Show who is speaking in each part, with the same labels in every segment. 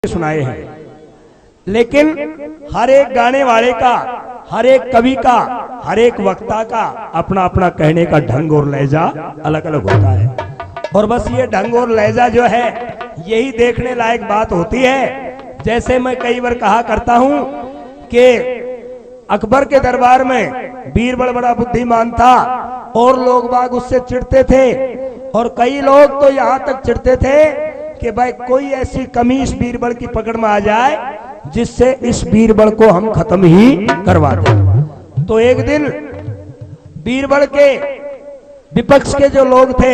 Speaker 1: सुनाए हैं, लेकिन हर एक गाने वाले का, हर एक कवि का, हर एक वक्ता का अपना अपना कहने का ढंग और लहजा अलग अलग होता है। और बस ये ढंग और लहजा जो है यही देखने लायक बात होती है। जैसे मैं कई बार कहा करता हूं कि अकबर के दरबार में बीरबल बड़ा बुद्धिमान था और लोग बाग उससे चिढ़ते थे, और कई लोग तो यहां तक चिढ़ते थे कि भाई कोई ऐसी कमी इस बीरबल की पकड़ में आ जाए जिससे इस बीरबल को हम खत्म ही करवा दें। तो एक दिन बीरबल के विपक्ष के जो लोग थे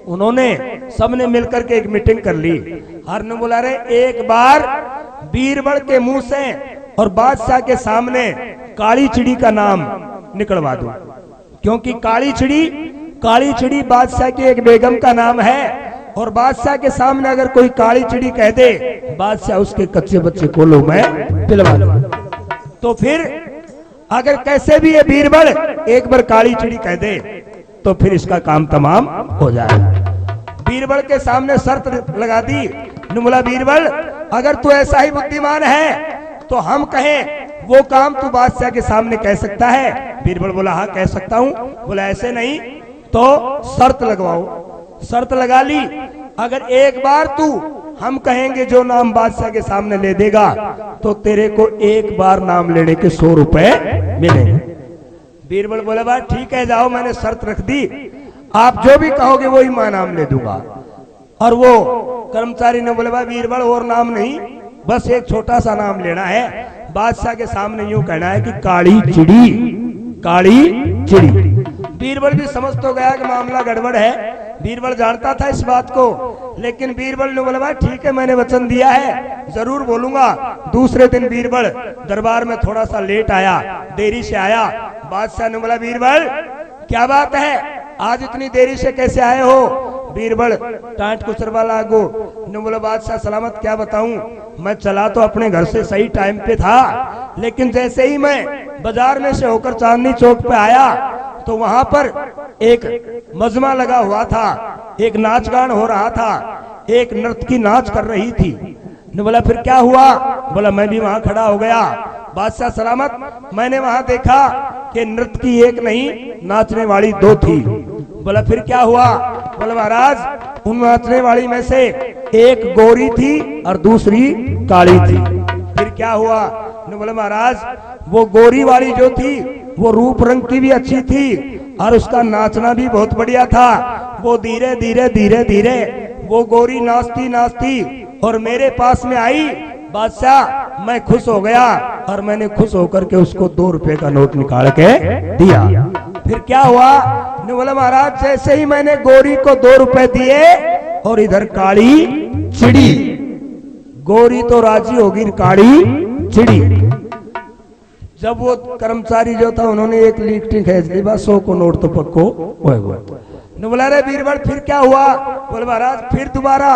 Speaker 1: उन्होंने सबने मिलकर के एक मीटिंग कर ली। हर ने बोला रहे एक बार बीरबल के मुंह से और बादशाह के सामने काली चिड़ी का नाम निकलवा दो, क्योंकि काली चिड़ी बादशाह की एक बेगम का नाम है, और बादशाह के सामने अगर कोई काली चिड़ी कह दे बादशाह उसके कच्चे बच्चे कोलों में पिलवा दे। तो फिर अगर कैसे भी ये बीरबल एक बार काली चिड़ी कह दे तो फिर इसका काम तमाम हो जाएगा। बीरबल के सामने शर्त लगा दी, बोला बीरबल अगर तू ऐसा ही बुद्धिमान है तो हम कहें वो काम तू बादशाह के सामने कह सकता है। बीरबल बोला हाँ कह सकता हूं। बोला ऐसे नहीं तो शर्त लगवाओ। शर्त लगा ली, अगर एक बार तू हम कहेंगे जो नाम बादशाह के सामने ले देगा तो तेरे को एक बार नाम लेने के 100 रुपए मिलेंगे। बीरबल बोला भाई ठीक है जाओ, मैंने शर्त रख दी, आप जो भी कहोगे वही मैं नाम ले दूंगा। और वो कर्मचारी ने बोला भाई बीरबल और नाम नहीं, बस एक छोटा सा नाम लेना है, बादशाह के सामने यूं कहना है कि काली चिड़ी, काली चिड़ी। बीरबल भी समझ तो गया कि मामला गड़बड़ है, बीरबल जानता था इस बात को, लेकिन बीरबल ने बोला भाई ठीक है मैंने वचन दिया है जरूर बोलूंगा। दूसरे दिन बीरबल दरबार में थोड़ा सा लेट आया, देरी से आया। बादशाह ने बोला बीरबल क्या बात है, आज इतनी देरी से कैसे आए हो? बीरबल टांट कुचरवा लागो ने बोला बादशाह सलामत क्या बताऊं, मैं चला तो अपने घर से सही टाइम पे था, लेकिन जैसे ही मैं बाजार में से होकर चांदनी चौक पे आया तो वहां पर एक मजमा लगा हुआ था, एक नाच गान हो रहा था, एक नर्तकी नाच कर रही थी। ने बोला फिर क्या हुआ? बोला मैं भी वहां खड़ा हो गया। बादशाह सलामत मैंने वहां देखा कि नर्तकी एक नहीं नाचने वाली 2 थी। बोला फिर क्या हुआ? बोला महाराज उन नाचने वाली में से एक गोरी थी और दूसरी काली थी। फिर क्या हुआ? ने बोला महाराज वो गोरी वाली जो थी वो रूप रंग की भी अच्छी थी और उसका नाचना भी बहुत बढ़िया था। वो धीरे धीरे धीरे धीरे वो गोरी नाचती नाचती और मेरे पास में आई। बादशाह मैं खुश हो गया और मैंने खुश होकर के उसको 2 रुपए का नोट निकाल के दिया। फिर क्या हुआ? ने बोला महाराज जैसे ही मैंने गोरी को 2 रुपए दिए और इधर काली चिड़ी, गोरी तो राजी होगी, काली चिड़ी। जब वो कर्मचारी जो था उन्होंने एक लिखटी खींच ली, बस 100 को नोट तो पक्को हुआ। ने बोला रे बीरबल फिर क्या हुआ? बोले महाराज फिर दोबारा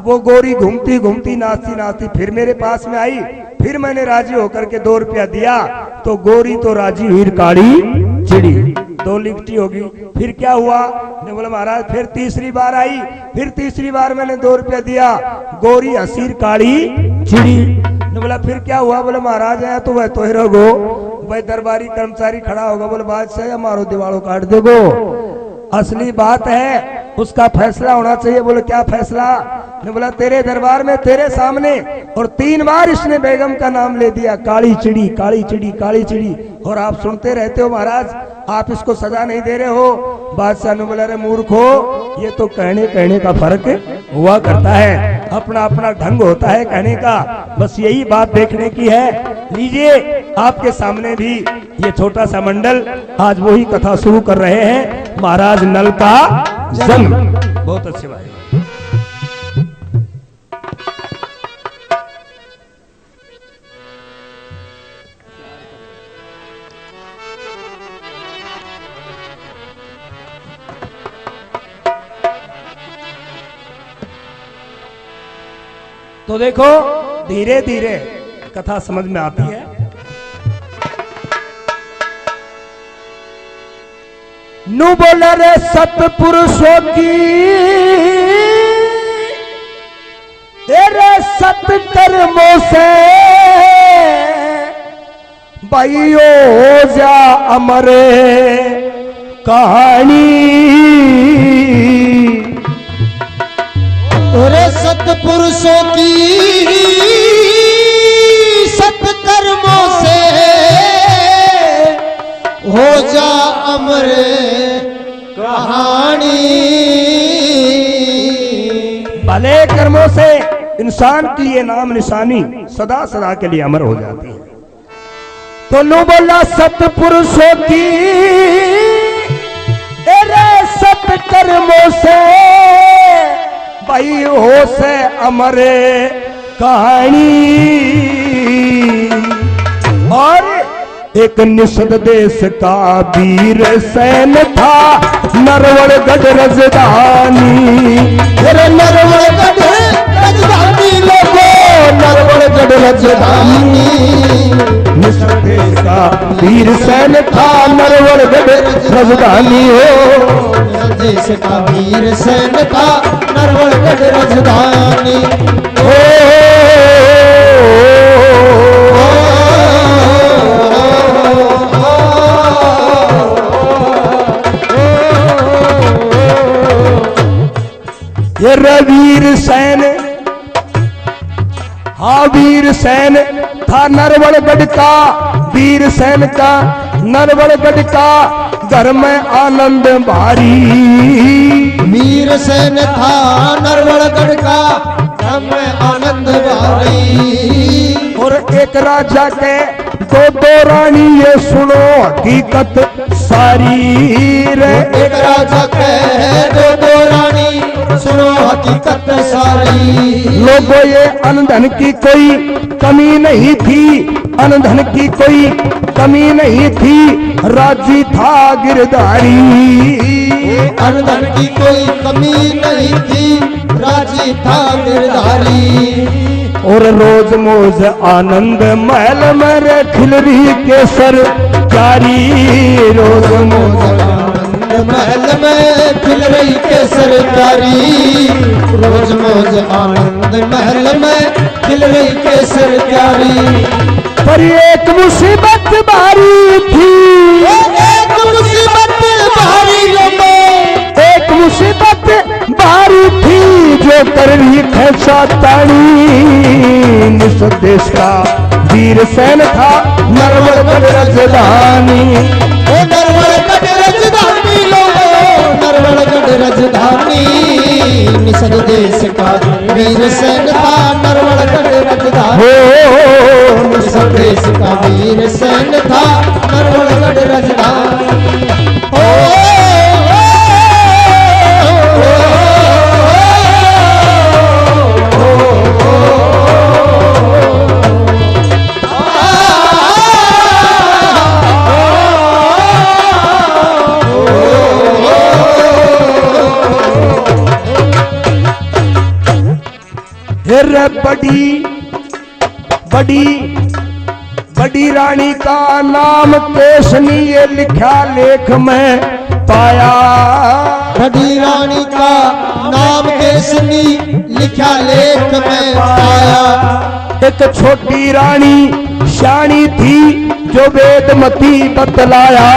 Speaker 1: वो गोरी घूमती घूमती नाचती नाचती फिर मेरे पास में आई। फिर मैंने राजी होकर के 2 रुपया दिया तो गोरी तो राजी हुई, काली चिड़ी, 2 लिखटी होगी। फिर क्या हुआ? ने बोला महाराज फिर तीसरी बार आई, फिर तीसरी बार मैंने 2 रुपया दिया, गोरी हसीर काली चिड़ी। ने बोला फिर क्या हुआ? बोले महाराज आया तो वह तो रहो भाई दरबारी कर्मचारी खड़ा होगा। बोले बादशाह मारो दीवारों काट देगो, असली बात है उसका फैसला होना चाहिए। बोले क्या फैसला? ने बोला तेरे दरबार में तेरे सामने और 3 बार इसने बेगम का नाम ले दिया, काली चिड़ी काली चिड़ी काली चिड़ी, और आप सुनते रहते हो महाराज, आप इसको सजा नहीं दे रहे हो। बादशाह ने बोला रे मूर्ख हो, ये तो कहने का फर्क हुआ करता है, अपना अपना ढंग होता है कहने का, बस यही बात देखने की है। लीजिए आपके सामने भी ये छोटा सा मंडल आज वही कथा शुरू कर रहे हैं, महाराज नल का जन्म। बहुत अच्छे भाई। तो देखो धीरे धीरे कथा समझ में आती है। नु बोल रे सतपुरुषों की तेरे सत्कर्मों से भाई हो जा अमर कहानी।
Speaker 2: और सतपुरुषों की सत्कर्मों से हो जा अमर कहानी।
Speaker 1: भले कर्मों से इंसान की ये नाम निशानी सदा सदा के लिए अमर हो जाती है। तो लो बोला सत्पुरुषों की तेरे सत्कर्मों से भाई हो से अमर कहानी। और एक निषद देश का वीर सैन था नरवड़गढ़ रजधानी।
Speaker 2: तेरे नरवड़गढ़ राजधानी लोगो नरवड़गढ़ राजधानी।
Speaker 1: निषद देश का वीर सैन था नरवड़गढ़ राजधानी हो।
Speaker 2: देश का वीर सैन था नरवड़गढ़ राजधानी हो।
Speaker 1: ये वीर सैन, हाँ वीर सैन था नरवड़गढ़ का, वीर सैन का नरवड़गढ़ का घर में आनंद भारी।
Speaker 2: वीर सैन था नरवड़गढ़ का घर में आनंद भारी।
Speaker 1: और एक राजा के दो रानी ये सुनो हकीकत सारी रे।
Speaker 2: एक राजा के दो रानी सुनो हकीकत सारी।
Speaker 1: लोगों ये अनधन की कोई कमी नहीं थी, अनधन की कोई कमी नहीं थी, राजी था गिरधारी।
Speaker 2: अनधन की कोई कमी नहीं थी, राजी था गिरधारी।
Speaker 1: और रोज मोज आनंद महल में रे खिलरी केसर जारी। रोज मोज
Speaker 2: आनंद महल में खिल रही केसर प्यारी। रोज मोज आनंद महल में खिल रही केसर प्यारी।
Speaker 1: पर एक मुसीबत भारी थी,
Speaker 2: एक मुसीबत भारी लोगो,
Speaker 1: एक मुसीबत भारी थी जो कर रही खैसा ताड़ी। निषद देश का वीर सैन था नरवड़गढ़ राजधानी।
Speaker 2: नरवड़गढ़ राजधानी लोगो नरवड़गढ़ राजधानी। निषद देश का वीर सैन था नरवड़गढ़ राजधानी। निषद देश का वीर सैन था नरवड़गढ़ राजधानी।
Speaker 1: बड़ी बड़ी बड़ी रानी का नाम केशनी ये लिखा लेख में पाया।
Speaker 2: बड़ी रानी का नाम केशनी लिखा लेख में पाया।
Speaker 1: एक छोटी रानी श्याणी थी जो वेदमती बतलाया।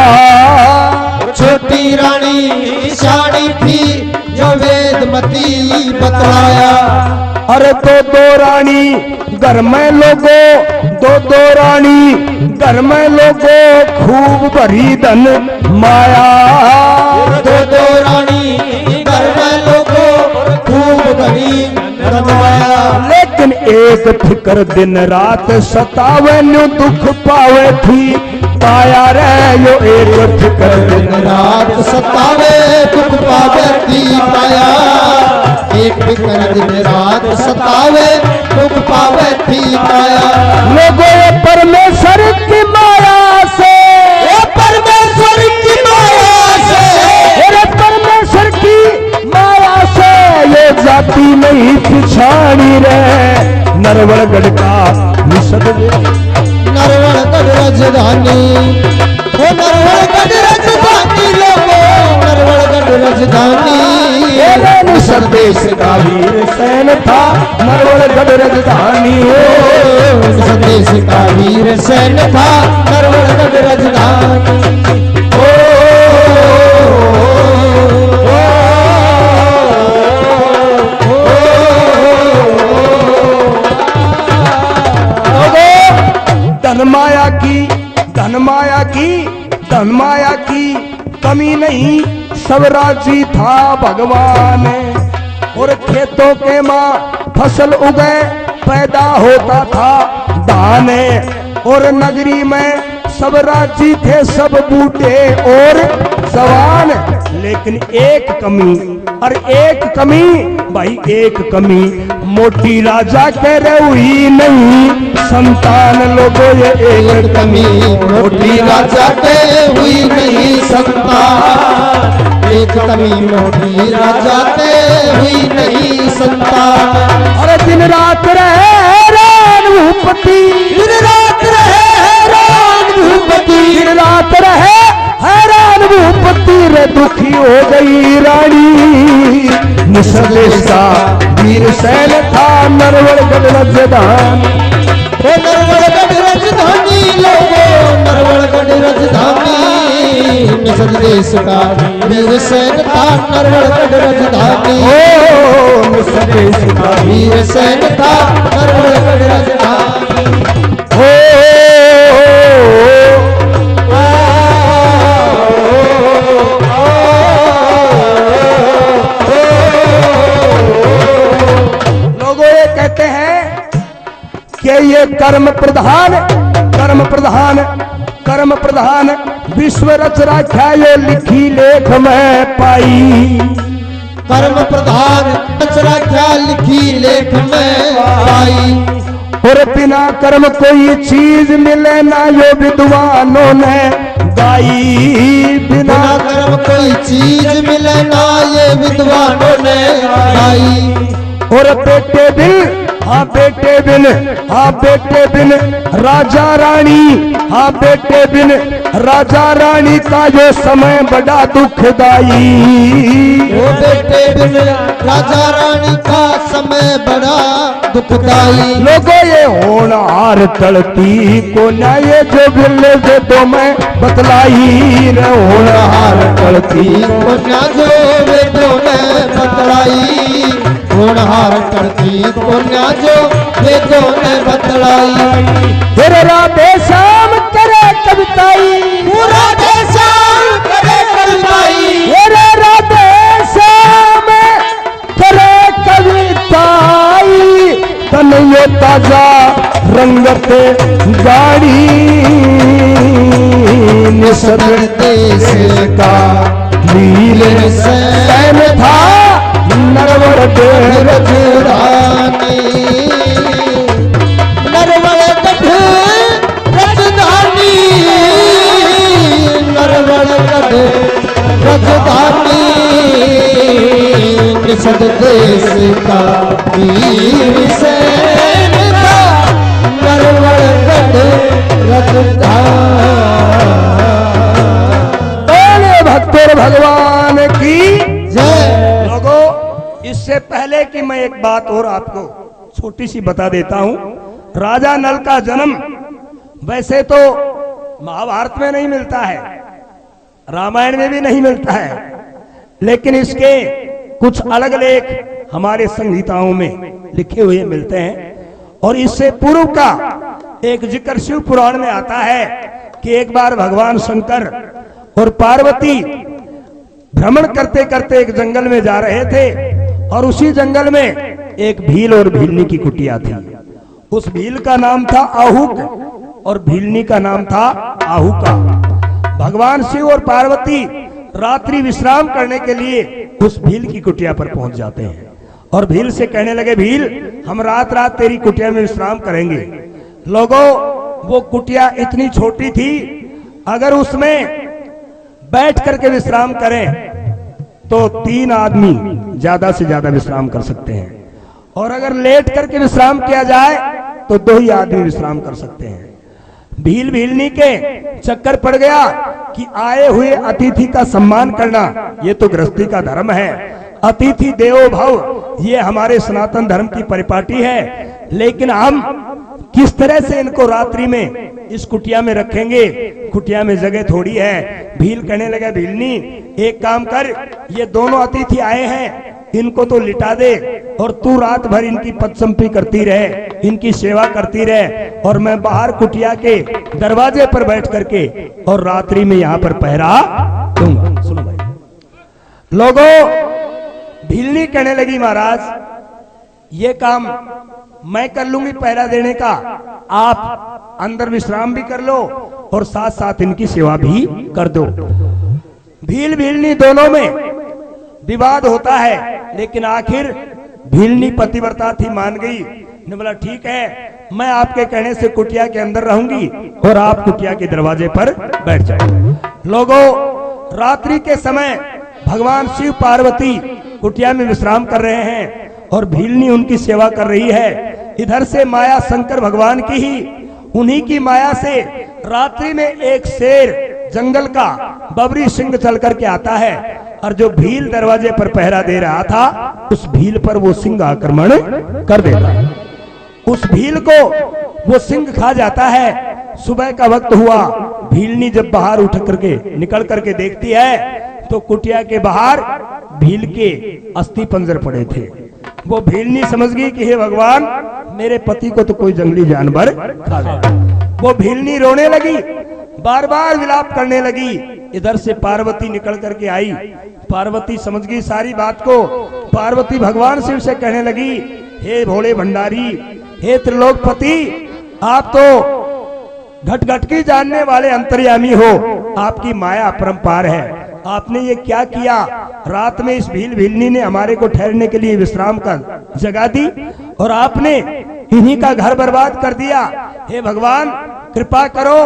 Speaker 2: छोटी रानी श्याणी थी जो वेदमती बतलाया।
Speaker 1: अरे दो रानी घर में लोगो, दो रानी घर में लोगो खूब भरी धन माया।
Speaker 2: दो रानी घर में लोगो खूब भरी धन माया।
Speaker 1: लेकिन एक फिक्र दिन रात सतावे न्यू दुख पावे थी पाया रे। यो एक फिक्र
Speaker 2: दिन रात सतावे दुख पावे थी पाया। एक फिक्र दिन रात सतावे दुख पावे थी पाया।
Speaker 1: लोगों ये परमेश्वर की माया से,
Speaker 2: परमेश्वर की माया से,
Speaker 1: परमेश्वर की माया से ये जाति नहीं पिछाड़ी रे। नरवड़गढ़ का निषद
Speaker 2: नरवड़गढ़ राजधानी। नरवड़गढ़ राजधानी लोगो नरवड़गढ़ राजधानी।
Speaker 1: संदेश का वीर सैन था नरवरगढ़ राजधानी।
Speaker 2: संदेश का वीर सैन था नरवरगढ़ राजधानी।
Speaker 1: धनमाया की कमी नहीं, सब राजी था भगवान। और खेतों के माँ फसल उगे पैदा होता था धान। और नगरी में सब राजी थे, सब बूढ़े और जवान। लेकिन एक कमी, और एक कमी भाई एक कमी, मोटी राजा कह रहे हुई नहीं संतान। लोगों ये
Speaker 2: एक कमी, मोटी राजा के हुई नहीं संतान। एक कमी, मोटी राजा के हुई नहीं संतान।
Speaker 1: अरे दिन रात रहे हैरान भूपति,
Speaker 2: दिन रात रहे हैरान भूपति,
Speaker 1: दिन रात रहे हैरान भूपति। रे दुखी हो गई रानी, निसंदेश का वीर सैन था नरवरगढ़ राजधानी।
Speaker 2: नरवरगढ़ राजधानी लोगों, नरवरगढ़ राजधानी। संदेश का वीर सैन था नरवरगढ़ राजधानी।
Speaker 1: संदेश का
Speaker 2: वीर सैन था नरवरगढ़ राजधानी।
Speaker 1: लोगों ये कहते हैं कि ये कर्म प्रधान विश्व रच रखा ये लिखी लेख में पाई।
Speaker 2: कर्म प्रधान रचा लिखी लेख में पाई।
Speaker 1: और बिना कर्म कोई चीज मिले ना, यो विद्वानों ने गाई।
Speaker 2: बिना कर्म कोई चीज मिले ना, ये विद्वानों ने गाई।
Speaker 1: और बेटे बिन, हाँ बेटे बिन, हाँ बेटे बिन राजा रानी, हाँ बेटे बिन राजा रानी का जो समय बड़ा दुखदाई।
Speaker 2: वो बेटे बिन राजा रानी का समय बड़ा दुखदाई।
Speaker 1: लोगों ये होनहार टलती को ना, ये जो बिल दे दो मैं बतलाई। रे होनहार टलती
Speaker 2: को ना, जो वेदों में बतलाई। होनहार टलती को ना, जो वेदों में बतलाई।
Speaker 1: फिर राधे श्याम करे कविताई,
Speaker 2: पूरा देशाम करे कविताई।
Speaker 1: फिर राधे श्याम करे कविताई। तनयो ताजा रंगत गाड़ी, निसंदेश
Speaker 2: देश
Speaker 1: का वीर सैन था नरवरगढ़
Speaker 2: राजधानी। नरवरगढ़ राजधानी, नरवरगढ़ राजधानी। संदेश का वीर सैन था नरवरगढ़ राजधानी।
Speaker 1: भक्तों भगवान की
Speaker 2: जय।
Speaker 1: लोगों, इससे पहले कि मैं एक बात और आपको छोटी सी बता देता हूं। राजा नल का जन्म वैसे तो महाभारत में नहीं मिलता है, रामायण में भी नहीं मिलता है, लेकिन इसके कुछ अलग लेख हमारे संहिताओं में लिखे हुए मिलते हैं। और इससे पूर्व का एक जिक्र शिव पुराण में आता है कि एक बार भगवान शंकर और पार्वती भ्रमण करते करते एक जंगल में जा रहे थे। और उसी जंगल में एक भील और भीलनी की कुटिया थी। उस भील का नाम था आहुक और भीलनी का नाम था आहुका। भगवान शिव और पार्वती रात्रि विश्राम करने के लिए उस भील की कुटिया पर पहुंच जाते हैं और भील से कहने लगे, भील हम रात रात तेरी कुटिया में विश्राम करेंगे। लोगों, वो कुटिया इतनी छोटी थी, अगर उसमें बैठ करके विश्राम करें तो 3 आदमी ज्यादा से ज्यादा विश्राम कर सकते हैं, और अगर लेट करके विश्राम किया जाए तो 2 ही आदमी विश्राम कर सकते हैं। भील भीलनी के चक्कर पड़ गया कि आए हुए अतिथि का सम्मान करना ये तो गृहस्थी का धर्म है। अतिथि देवो भव, ये हमारे सनातन धर्म की परिपाटी है। लेकिन हम किस तरह से इनको रात्रि में इस कुटिया में रखेंगे? कुटिया में जगह थोड़ी है। भील कहने लगा, भीलनी एक काम कर, ये दोनों अतिथि आए हैं, इनको तो लिटा दे और तू रात भर इनकी पदसंपी करती रहे, इनकी सेवा करती रहे, और मैं बाहर कुटिया के दरवाजे पर बैठ करके और रात्रि में यहाँ पर पहरा दूंगा। सुनो भाई लोगों, भीलनी कहने लगी, महाराज ये काम मैं कर लूंगी पहरा देने का, आप अंदर विश्राम भी कर लो और साथ साथ इनकी सेवा भी कर दो। भील भीलनी दोनों में विवाद होता है, लेकिन आखिर भीलनी पतिव्रता थी, मान गई। ने बोला ठीक है, मैं आपके कहने से कुटिया के अंदर रहूंगी और आप कुटिया के दरवाजे पर बैठ जाए। लोगों, रात्रि के समय भगवान शिव पार्वती कुटिया में विश्राम कर रहे हैं और भीलनी उनकी सेवा कर रही है। इधर से माया शंकर भगवान की ही, उन्हीं की माया से रात्रि में एक शेर जंगल का बबरी सिंह चल करके आता है और जो भील दरवाजे पर पहरा दे रहा था, उस भील पर वो सिंह आक्रमण कर देता है। उस भील को वो सिंह खा जाता है। सुबह का वक्त हुआ, भीलनी जब बाहर उठ करके निकल करके देखती है तो कुटिया के बाहर भील के अस्थि पंजर पड़े थे। वो भीलनी समझ गई कि हे भगवान, मेरे पति को तो कोई जंगली जानवर खा गया। वो भीलनी रोने लगी, बार बार विलाप करने लगी। इधर से पार्वती निकल करके आई। पार्वती समझ गई सारी बात को। पार्वती भगवान शिव से कहने लगी, हे भोले भंडारी, हे त्रिलोकपति, आप तो घट घट की जानने वाले अंतर्यामी हो, आपकी माया अपरंपार है। आपने ये क्या किया? रात में इस भील भीलनी ने हमारे को ठहरने के लिए विश्राम का जगह दी और आपने इन्हीं का घर बर्बाद कर दिया। हे भगवान, कृपा करो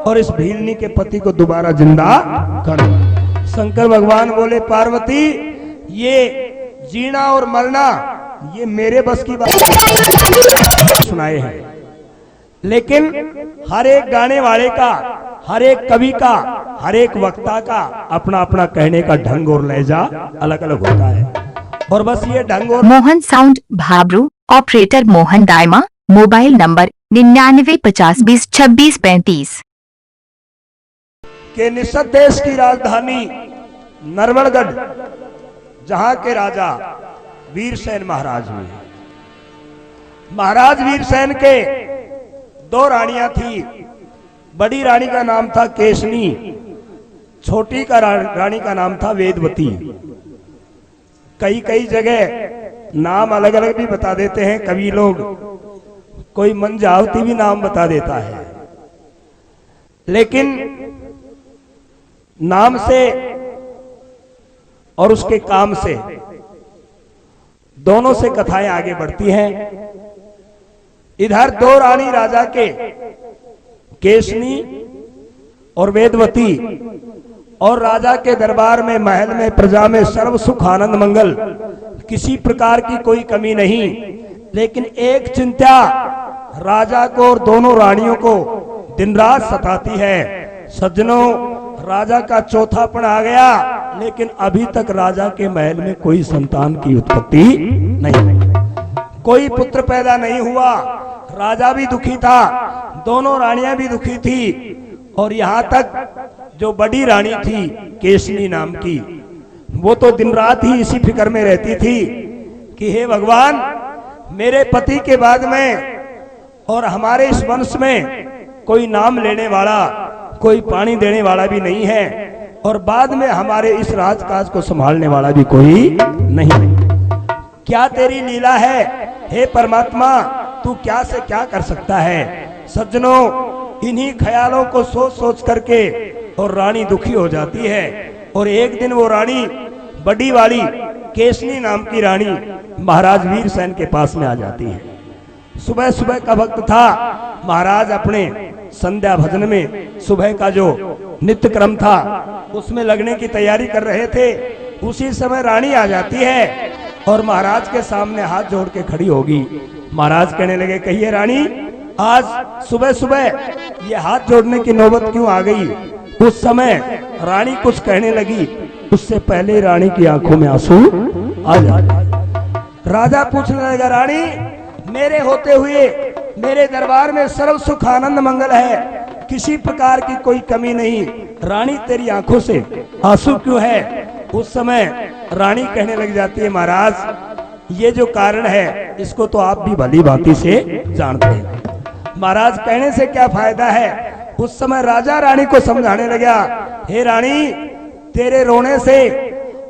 Speaker 1: और इस भीलनी के पति को दोबारा जिंदा करो। शंकर भगवान बोले, पार्वती, ये जीना और मरना ये मेरे बस की बात सुनाए हैं, लेकिन हर एक गाने वाले का, हर एक कवि का, हर एक वक्ता का अपना अपना कहने का ढंग और लहजा अलग अलग होता है। और बस ये ढंग और
Speaker 3: Mohan sound Bhabru, operator Mohan Dayma, mobile number 9950202635।
Speaker 1: के निषद देश की राजधानी नरवड़गढ़, जहां के राजा वीरसेन महाराज हुए। महाराज वीरसेन के दो रानियां थी। बड़ी रानी का नाम था केशनी, छोटी का रानी का नाम था वेदवती। कई कई जगह नाम अलग अलग भी बता देते हैं कवि लोग, कोई मंजावती भी नाम बता देता है, लेकिन नाम से और उसके काम से दोनों से कथाएं आगे बढ़ती हैं। इधर दो रानी राजा के, केशनी और वेदवती, और राजा के दरबार में, महल में, प्रजा में सर्व सुख आनंद मंगल, किसी प्रकार की कोई कमी नहीं। लेकिन एक चिंता राजा को और दोनों रानियों को दिन रात सताती है। सज्जनों, राजा का चौथापन आ गया, लेकिन अभी तक राजा के महल में कोई संतान की उत्पत्ति नहीं, कोई पुत्र पैदा नहीं हुआ। राजा भी दुखी था, दोनों रानियां भी दुखी थी, और यहाँ तक जो बड़ी रानी थी केशनी नाम की, वो तो दिन रात ही इसी फिक्र में रहती थी कि हे भगवान, मेरे पति के बाद में और हमारे इस वंश में कोई नाम लेने वाला, कोई पानी देने वाला भी नहीं है, और बाद में हमारे इस राजकाज को संभालने वाला भी कोई नहीं। क्या तेरी लीला है हे परमात्मा, तू क्या से क्या कर सकता है। सज्जनों, इन्हीं ख्यालों को सोच सोच करके और रानी दुखी हो जाती है। और एक दिन वो रानी, बड़ी वाली केशनी नाम की रानी, महाराज वीरसेन के पास में आ जाती है। सुबह सुबह का वक्त था। महाराज अपने संध्या भजन में, सुबह का जो नित्य क्रम था उसमें लगने की तैयारी कर रहे थे। उसी समय रानी आ जाती है और महाराज के सामने हाथ जोड़ के खड़ी होगी। महाराज कहने लगे, कहिए रानी, आज सुबह सुबह ये हाथ जोड़ने की नौबत क्यों आ गई। उस समय रानी कुछ कहने लगी, उससे पहले रानी की आंखों में आंसू आ जा। राजा पूछने लगा, रानी मेरे होते हुए मेरे दरबार में सर्व सुख आनंद मंगल है, किसी प्रकार की कोई कमी नहीं, रानी तेरी आंखों से आंसू क्यों है? उस समय रानी कहने लग जाती है, महाराज ये जो कारण है इसको तो आप भी भली भांति से जानते हैं। महाराज कहने से क्या फायदा है? उस समय राजा रानी को समझाने लगा, हे रानी तेरे रोने से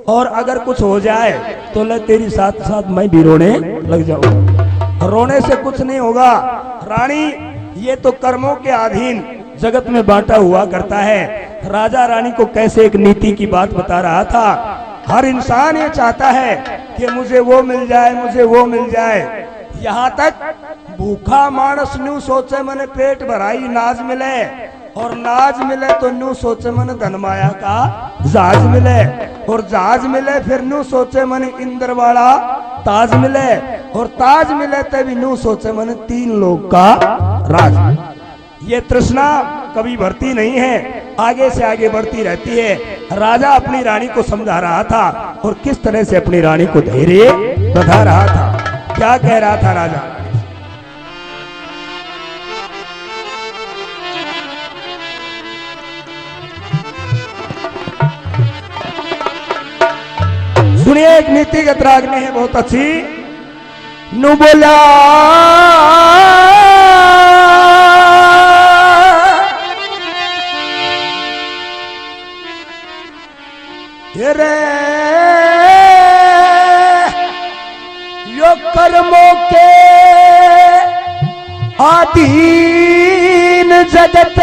Speaker 1: और अगर कुछ हो जाए तो ले तेरी साथ साथ मैं भी रोने लग जाऊं। रोने से कुछ नहीं होगा रानी, ये तो कर्मों के अधीन जगत में बांटा हुआ करता है। राजा रानी को कैसे एक नीति की बात बता रहा था। हर इंसान ये चाहता है कि मुझे वो मिल जाए, मुझे वो मिल जाए। यहाँ तक भूखा मानस न्यू सोचे मने पेट भराई नाज मिले, और नाज मिले तो न्यू सोचे मन धन माया का जहाज मिले, और जहाज मिले फिर न्यू सोचे मन इंद्र वाला ताज मिले, और ताज मिले तभी न्यू सोचे मन 3 लोक का राज। ये तृष्णा कभी भरती नहीं है, आगे से आगे बढ़ती रहती है। राजा अपनी रानी को समझा रहा था और किस तरह से अपनी रानी को धैर्य बता रहा था। क्या कह रहा था राजा? सुनिए, एक नीतिगत रागनी है बहुत अच्छी। नु बोला रे यो कर्मों के अधीन जगत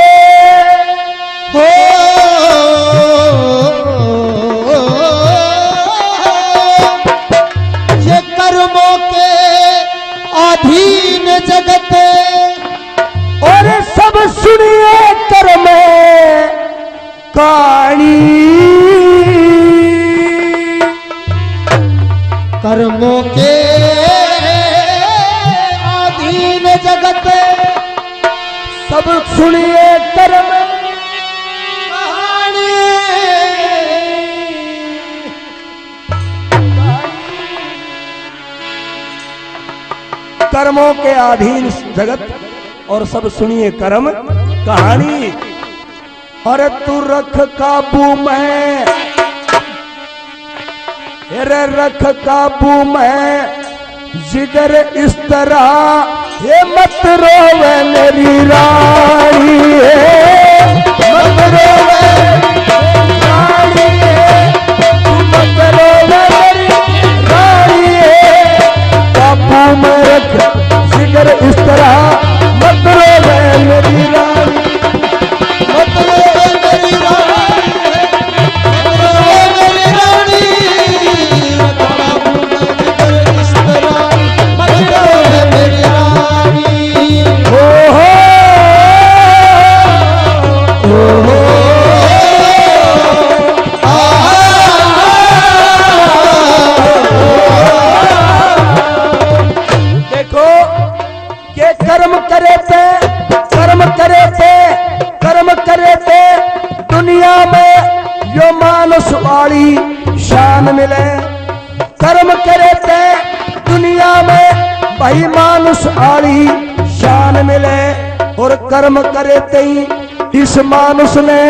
Speaker 1: हो,
Speaker 2: ये कर्मों के अधीन जगत,
Speaker 1: और सब सुनिए कर्म कहानी।
Speaker 2: कर्मों के अधीन जगत,
Speaker 1: सब सुनिए कर्म
Speaker 2: कहानी।
Speaker 1: कर्मों के अधीन जगत और सब सुनिए कर्म कहानी। और तू रख काबू में, रे रख काबू में जिगर इस तरह, ये मत रोवे मेरी रानी, मत रोवे रानी, मत रोवे मेरी रानी, काबू में रख जिगर इस तरह, मत रोवे मेरी रानी,
Speaker 2: मत रोवे मेरी रानी, मत रोवे मेरी रानी, इस तरह मत रोवे मेरी रानी।
Speaker 1: हो देखो के कर्म करे थे, कर्म करे थे, कर्म करे थे, दुनिया में यो मानुष वाली शान मिले। कर्म करे थे दुनिया में भाई मानुष वाली शान मिले, और कर्म करे ही इस मानुष ने,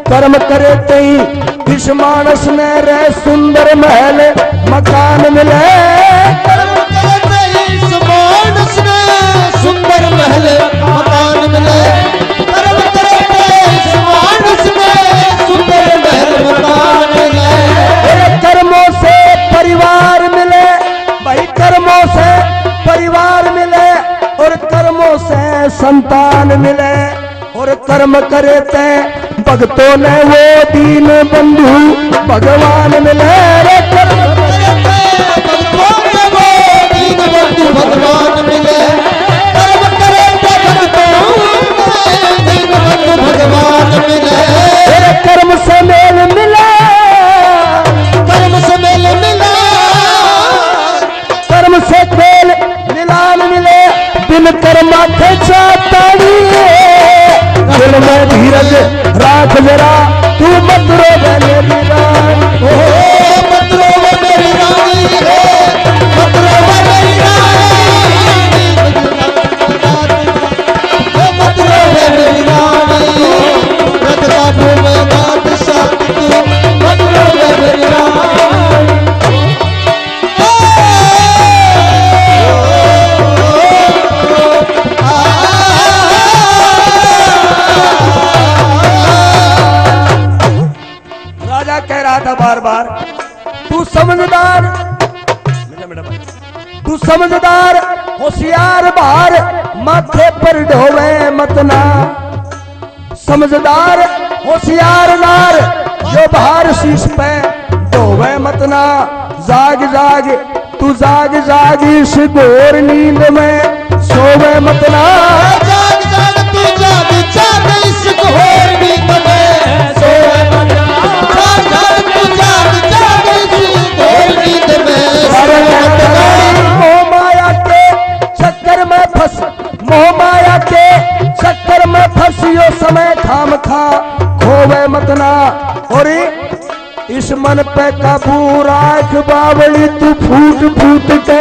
Speaker 1: कर्म करे ही इस मानुष ने रे सुंदर महल मकान मिले।
Speaker 2: कर्म करते इस मानस ने सुंदर महल मकान मिले, कर्म करते इस मानस में सुंदर महल मकान मिले।
Speaker 1: कर्मों से परिवार मिले, भाई कर्मों से परिवार मिले, और कर्मों से संतान मिले, और कर्म करे थे भक्तों ने वो दीन बंधु भगवान मिले। रे कर्म
Speaker 2: करते भगवान वो दीन बंधु भगवान मिले, कर्म करते भगवान दीन बंधु भगवान मिले।
Speaker 1: तेरे कर्म से मेल मिला,
Speaker 2: कर्म से मेल मिला,
Speaker 1: कर्म से मेल मिलान मिले, दिन कर्मा खेचा ताड़ी, दिल में धीरज राख जरा, तू मत रोवे मेरी रानी,
Speaker 2: ओ मत रोवे मेरी रानी,
Speaker 1: था बार बार, तू समझदार, तू समझदार होशियार बाहर माथे पर ढोवे मतना, समझदार होशियार नार जो बाहर शीश पे ढोवे मतना। जाग जाग तू जाग जाग इस घोर नींद में सोवे मतना।
Speaker 2: जाग जाग तू जाग जाग इस घोर नींद में सोवे मतना। जाग जाग तू जाग जाग इस घोर नींद में सोवे मतना।
Speaker 1: मोह माया के चक्कर में फंस, मोह माया के चक्कर में फंसियो समय खाम खा खोवे मतना। और इस मन पे काबू राख बावली तू फूट फूट के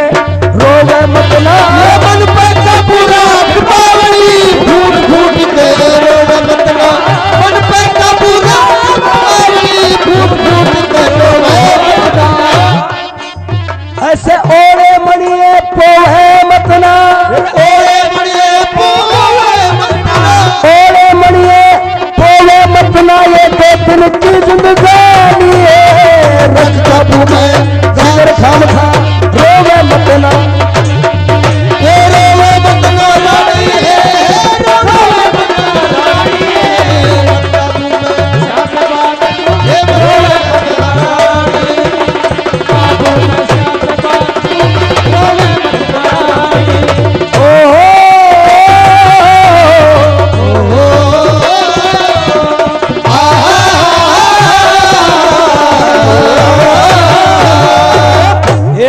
Speaker 1: रोवे मतना।
Speaker 2: मन पे काबू राख बावली फूट फूट के रोवे मतना। मन पे काबू राख बावली फूट फूट के रोवे मतना।
Speaker 1: ऐसे ओले मणिए पोहे मतना,
Speaker 2: ओले मणिए पोहे मतना।
Speaker 1: ओले मणिए पोहे मतना। ये दो दिन की जिंदगानी है, रख काबू में जिगर खाम खा रोवे मतना।
Speaker 2: ये रोवे मतना रानी है, रोवे मतना रानी है। रख काबू में ये रोवे मतना रानी है, काबू में रोवे मतना रानी।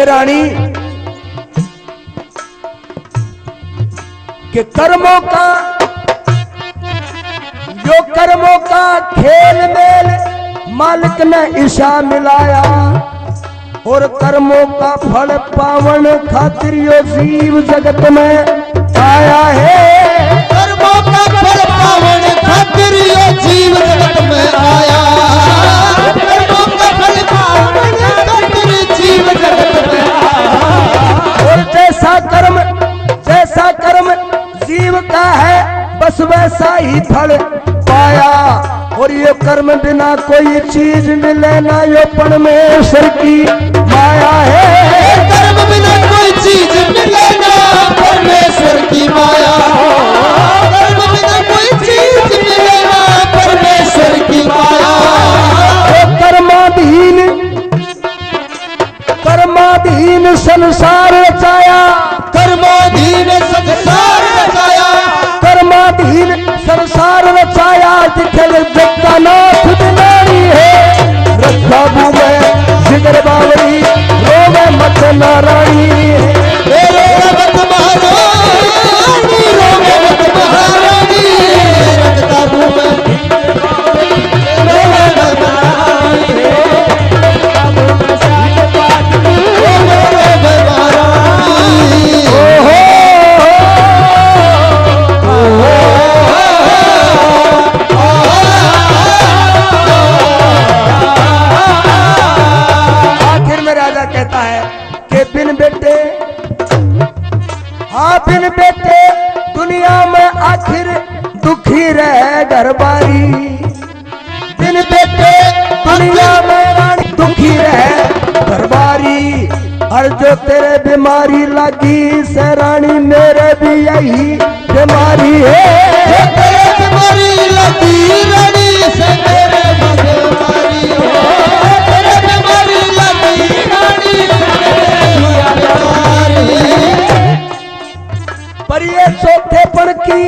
Speaker 1: रानी के कर्मों का, जो कर्मों का खेल मेल मालिक ने ईशा मिलाया, और कर्मों का फल पावन खातिर यो जीव जगत में आया है।
Speaker 2: कर्मों का फल पावन खातिर यो जीव जगत में आया। कर्मों का फल पावन खातिर जीव जगत में आया।
Speaker 1: और जैसा कर्म जीव का है बस वैसा ही फल पाया। और ये कर्म बिना कोई चीज मिले ना, यो परमेश्वर की माया है।
Speaker 2: कर्म बिना कोई चीज मिले ना, परमेश्वर की माया। कर्म बिना कोई चीज मिले ना, परमेश्वर की माया।
Speaker 1: कर्माधीन संसार रचाया,
Speaker 2: कर्माधीन संसार रचाया।
Speaker 1: कर्माधीन संसार रचाया। दिखल जगता नाथ दिनारी है, रखा भूमे जिगर बावरी रोवे मत नारायणी है।
Speaker 2: रोवे मत महारानी, रोवे मत महारानी। रखता भूमे रोवे मत महारानी। रोवे महारानी।
Speaker 1: आखिर में राजा कहता है कि बिन बेटे, हाँ बिन बेटे दुनिया में आखिर दुखी रहे घरबारी। बिन बेटे दुनिया में रानी दुखी रहे घरबारी। हर जो तेरे बीमारी लगी से रानी मेरे भी यही बीमारी है।
Speaker 2: तेरे बीमारी लगी रानी से मेरे भी बीमारी है। तेरे बीमारी लगी रानी से मेरे भी बीमारी है।
Speaker 1: पर ये चौथेपन की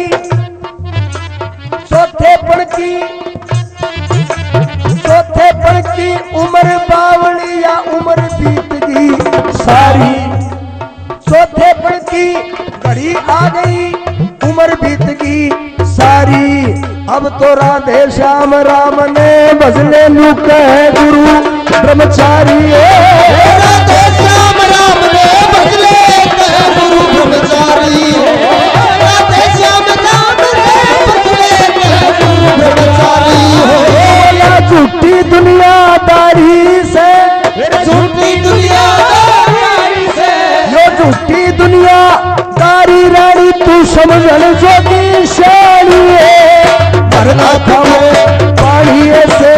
Speaker 1: उम्र बावली या उम्र बीत गई सारी। चौथेपन की घड़ी आ गई, उम्र बीत गई सारी। अब तो राधे श्याम राम ने भजले लुक है गुरु ब्रह्मचारी।
Speaker 2: राधे श्याम राम ने भजले कहे गुरु ब्रह्मचारी। राधे श्याम राम ने भजले कहे गुरु ब्रह्मचारी।
Speaker 1: झूठी दुनियादारी से,
Speaker 2: झूठी दुनियादारी से,
Speaker 1: यो झूठी दुनियादारी रानी तू समझन जोगी शानी है। मरना खाओ पानी से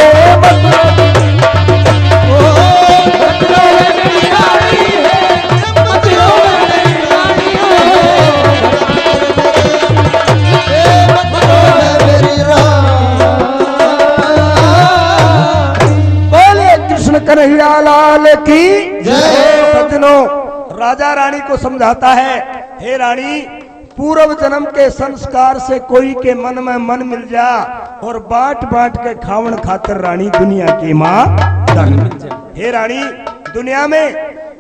Speaker 1: कन्हैया लाल की
Speaker 2: जय।
Speaker 1: सज्जनों, राजा रानी को समझाता है, हे रानी, पूर्व जन्म के संस्कार से कोई के मन में मन मिल जा और बांट बांट के खावन खातर रानी दुनिया की माँ धन मिल जाए। हे रानी, दुनिया में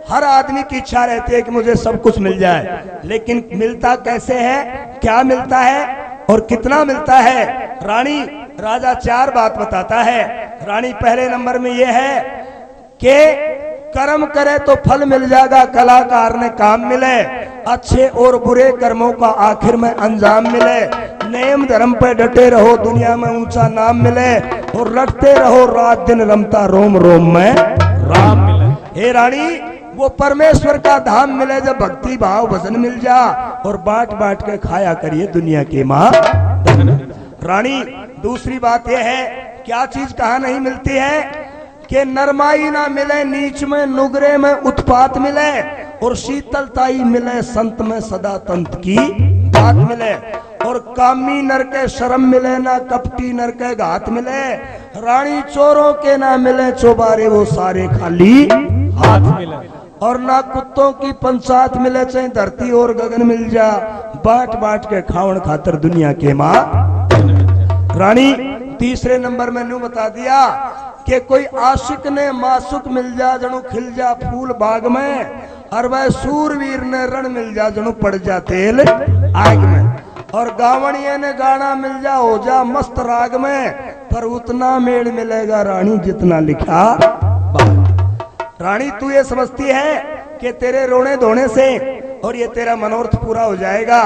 Speaker 1: हर आदमी की इच्छा रहती है कि मुझे सब कुछ मिल जाए, लेकिन मिलता कैसे है, क्या मिलता है और कितना मिलता है? रानी, राजा 4 बात बताता है। रानी, पहले नंबर में यह है कि कर्म करे तो फल मिल जाएगा, कलाकार ने काम मिले, अच्छे और बुरे कर्मों का आखिर में अंजाम मिले, नियम धर्म पे डटे रहो, दुनिया में ऊंचा नाम मिले, और रटते रहो रात दिन रमता रोम रोम में राम मिले। हे रानी, वो परमेश्वर का धाम मिले जब भक्ति भाव भजन मिल जा, और बांट बांट के खाया करिए दुनिया की माँ। रानी, दूसरी बात यह है, क्या चीज कहाँ नहीं मिलती है कि नरमाई ना मिले, नीच में नुगरे में उत्पात मिले, और शीतलताई मिले, संत में सदा तंत की बात मिले, और कामी नर के शर्म मिले, ना कपटी नर के घात मिले। रानी, चोरों के ना मिले चौबारे, वो सारे खाली हाथ मिले, और ना कुत्तों की पंचायत मिले, चाहे धरती और गगन मिल जा, बांट बांट के खावन खातर दुनिया के माँ। रानी, तीसरे नंबर में न्यू बता दिया कि कोई आशिक ने मासुक मिल जा, जणु खिल जा फूल बाग में, और वह सूरवीर ने रण मिल जा, जणु पड़ जा तेल आग में, और गावणिया ने गाना मिल जा, हो जा मस्त राग में, पर उतना मेल मिलेगा रानी जितना लिखा बाग। रानी, तू ये समझती है कि तेरे रोने धोने से और ये तेरा मनोरथ पूरा हो जाएगा,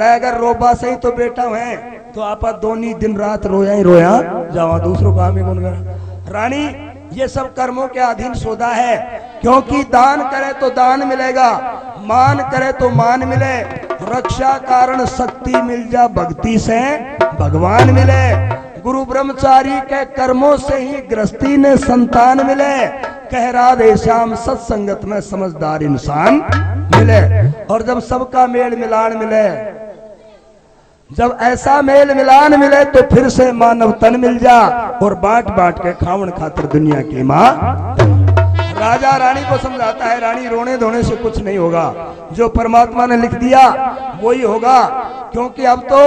Speaker 1: अगर रोबा से ही तो बेटा है तो आप दोनों दिन रात रोया ही रोया जावा, दूसरों काम ही कौन करा। रानी, ये सब कर्मों के अधीन सौदा है, क्योंकि दान करे तो दान मिलेगा, मान करे तो मान मिले, रक्षा कारण शक्ति मिल जा, भक्ति से भगवान मिले, गुरु ब्रह्मचारी के कर्मों से ही गृहस्थी ने संतान मिले, कह राधे श्याम सत्संगत में समझदार इंसान मिले। और जब सबका मेल मिलान मिले, जब ऐसा मेल मिलान मिले, तो फिर से मानव तन मिल जा, और बांट बांट के खावन खातर दुनिया की माँ। राजा रानी को समझाता है, रानी, रोने धोने से कुछ नहीं होगा, जो परमात्मा ने लिख दिया वही होगा, क्योंकि अब तो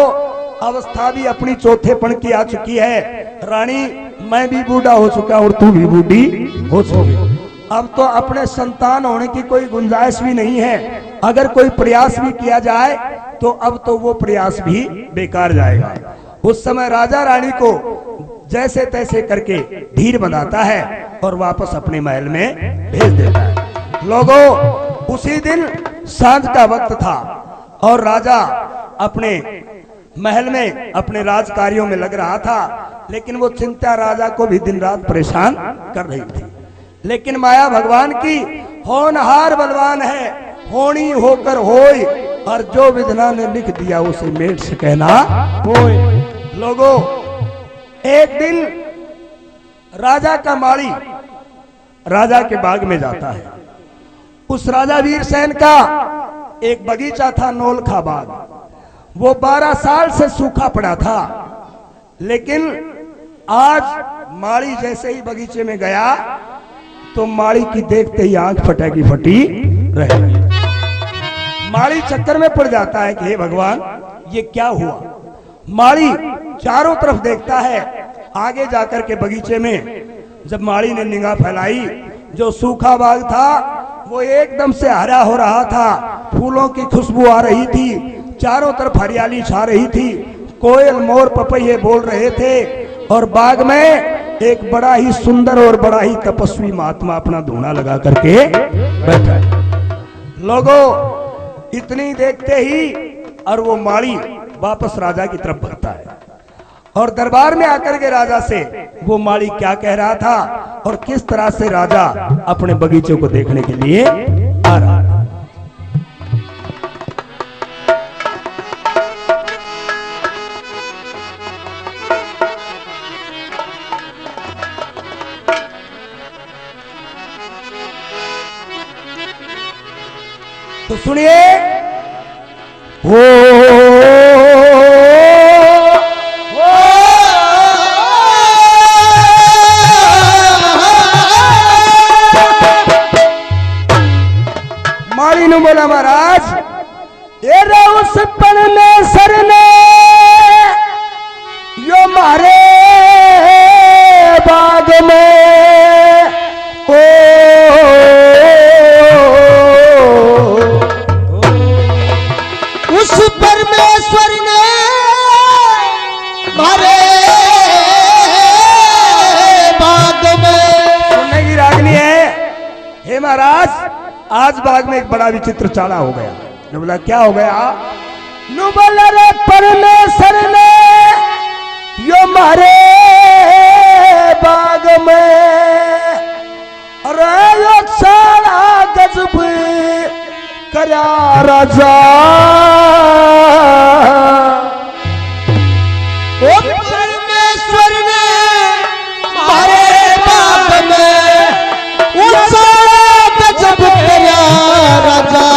Speaker 1: अवस्था भी अपनी चौथेपन की आ चुकी है। रानी, मैं भी बूढ़ा हो चुका और तू भी बूढ़ी हो चुकी, अब तो अपने संतान होने की कोई गुंजाइश भी नहीं है, अगर कोई प्रयास भी किया जाए तो अब तो वो प्रयास भी बेकार जाएगा। उस समय राजा रानी को जैसे तैसे करके धीर बनाता है और वापस अपने महल में भेज देता है। लोगों, उसी दिन सांझ का वक्त था और राजा अपने महल में अपने राज कार्यों में लग रहा था, लेकिन वो चिंता राजा को भी दिन रात परेशान कर रही थी। लेकिन माया भगवान की होनहार बलवान है, होनी होकर होय, और जो विधना ने लिख दिया उसे मेट से कहना होय। लोगों, एक दिन राजा का माली राजा के बाग में जाता है। उस राजा वीरसेन का एक बगीचा था, नौलखा बाग, वो 12 साल से सूखा पड़ा था, लेकिन आज माली जैसे ही बगीचे में गया तो माली की देखते ही आंख फटेगी फटी रहेगी। माली चक्कर में पड़ जाता है कि हे भगवान, ये क्या हुआ। माली चारों तरफ देखता है, आगे जाकर के बगीचे में जब माली ने निगाह फैलाई, जो सूखा बाग था वो एकदम से हरा हो रहा था, फूलों की खुशबू आ रही थी, चारों तरफ हरियाली छा रही थी, कोयल मोर पपैये बोल रहे थे, और बाग में एक बड़ा ही सुंदर और बड़ा ही तपस्वी महात्मा अपना धूना लगा करके बैठा है। लोगों, इतनी देखते ही और वो माली वापस राजा की तरफ बढ़ता है और दरबार में आकर के राजा से वो माली क्या कह रहा था और किस तरह से राजा अपने बगीचे को देखने के लिए आ रहा था। तो सुनिए, में ओ
Speaker 2: उस परमेश्वर ने मारे बाग में।
Speaker 1: सुनने की रागनी है। हे महाराज, आज बाग में एक बड़ा विचित्र चाला हो गया। ने बोला क्या हो गया? नु बोला रे परमेश्वर ने यो मारे बाग में अरे यो चाला गजब करया राजा।
Speaker 2: ओ परमेश्वर ने मारे बाग में उस गजब करया राजा।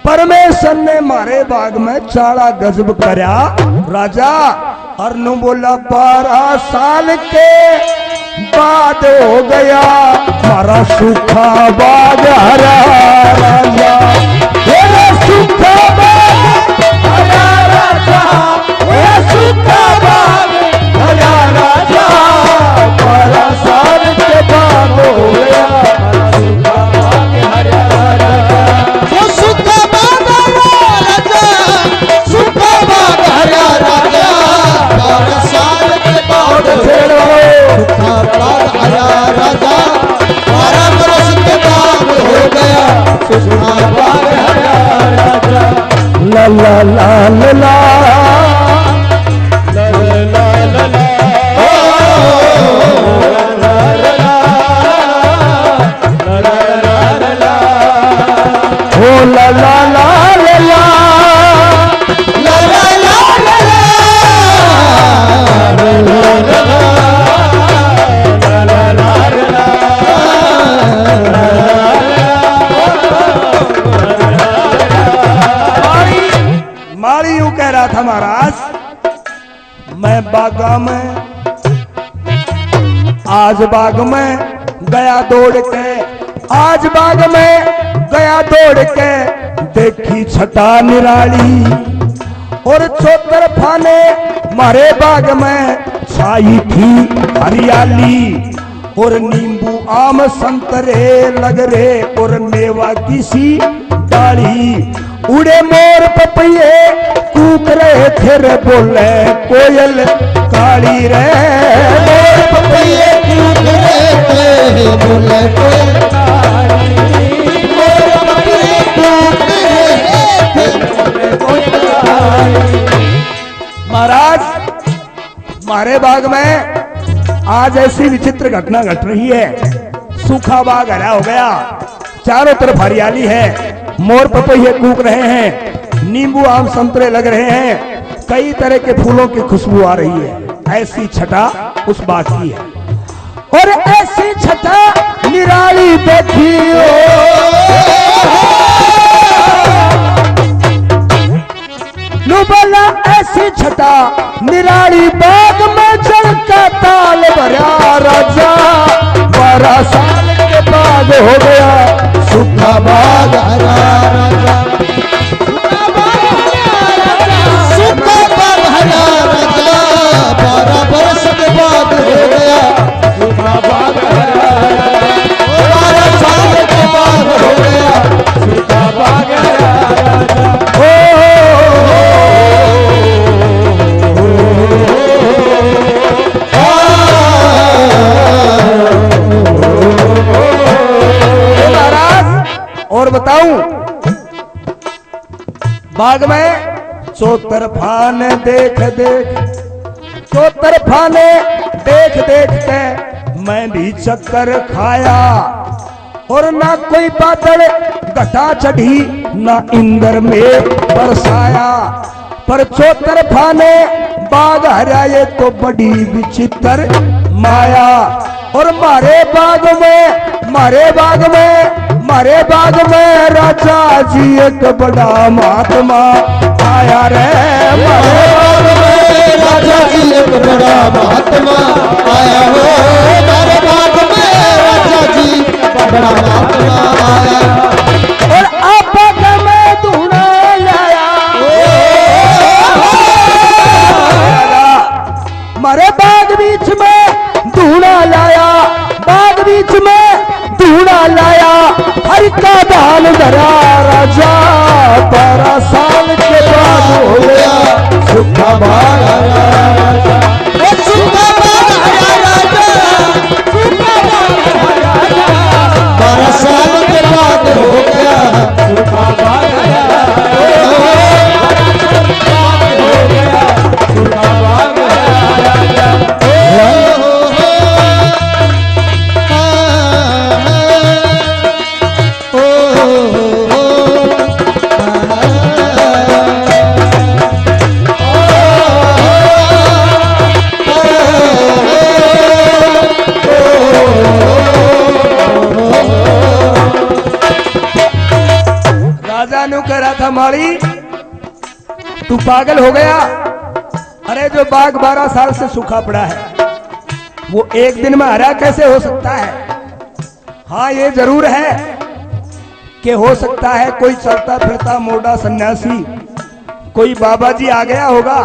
Speaker 1: परमेश्वर ने मारे बाग में चाला गजब करया राजा। और नु बोला 12 साल के बाद हो गया मारा सूखा बाग हरा राजा। मेरा सूखा बाग हरा राजा, मेरा सूखा बाग हरा राजा। 12 साल के बाद हो गया मारा सूखा बाग हरा राजा।
Speaker 2: वो सूखा बाग हरा राजा, सूखा बाग हरा राजा। 12 साल के बाद सूखा बाग हरा राजा। 12 बरस के बाद हो गया सूखा बाग हरा राजा।
Speaker 1: ला ला ला ला ओ ला ला ला ला माली यूं कह रहा था महाराज, मैं बागा में आज बाग में गया दौड़ के, आज बाग में गया दौड़ के देखी छटा निराली और चौतरफा ने मारे बाग में छाई थी हरियाली और नींबू आम संतरे लग रहे और मेवा किसी डाली। उड़े मोर पपैये कूक रहे थे रे बोले कोयल काली रे। मोर पपैये
Speaker 2: कूक रहे थे बोले कोयल काली। मोर पपैये कूक रहे थे बोले कोयल काली।
Speaker 1: महाराज, मारे बाग में आज ऐसी विचित्र घटना घट रही है। सूखा बाग हरा हो गया, चारों तरफ हरियाली है, मोर पपैये कूक रहे हैं, नींबू आम संतरे लग रहे हैं, कई तरह के फूलों की खुशबू आ रही है। ऐसी छटा उस बाग की है और ऐसी छटा निराली देखी नुबला। ऐसी छटा निराली बाग में जल का ताल भरा राजा। 12 साल के बाद हो गया सूखा बाग हरा राजा।
Speaker 2: सूखा बाग हरा राजा। 12 बरस के बाद हो गया सूखा बाग हरा राजा। 12 साल के बाद हो गया सूखा बाग हरा राजा।
Speaker 1: और बताऊं, बाग में चौतरफा ने देख देख के मैं भी चक्कर खाया और ना कोई बादल घटा चढ़ी ना इंद्र में बरसाया। पर चौतरफा ने बाग हरा ये तो बड़ी विचित्र माया। और मारे बाग में राजा जी एक बड़ा महात्मा आया रे। मारे बाग में
Speaker 2: राजा जी एक बड़ा महात्मा आया हो। मारे बाग में राजा जी बड़ा महात्मा आया
Speaker 1: और आप बाग में धूना लाया। मारे बाग लाया हर का दान धरा राजा 12 साल के बाद हो गया सूखा बाढ़ आया राजा
Speaker 2: सूखा बाढ़ आया राजा 12 साल के बाद हो गया
Speaker 1: सूखा बाढ़ आया सूखा बाढ़ आया राजा राजा ने कह रहा था माली तू पागल हो गया। अरे जो बाग 12 साल से सूखा पड़ा है वो एक दिन में हरा कैसे हो सकता है। हाँ ये जरूर है कि हो सकता है कोई चलता फिरता मोटा सन्यासी कोई बाबा जी आ गया होगा,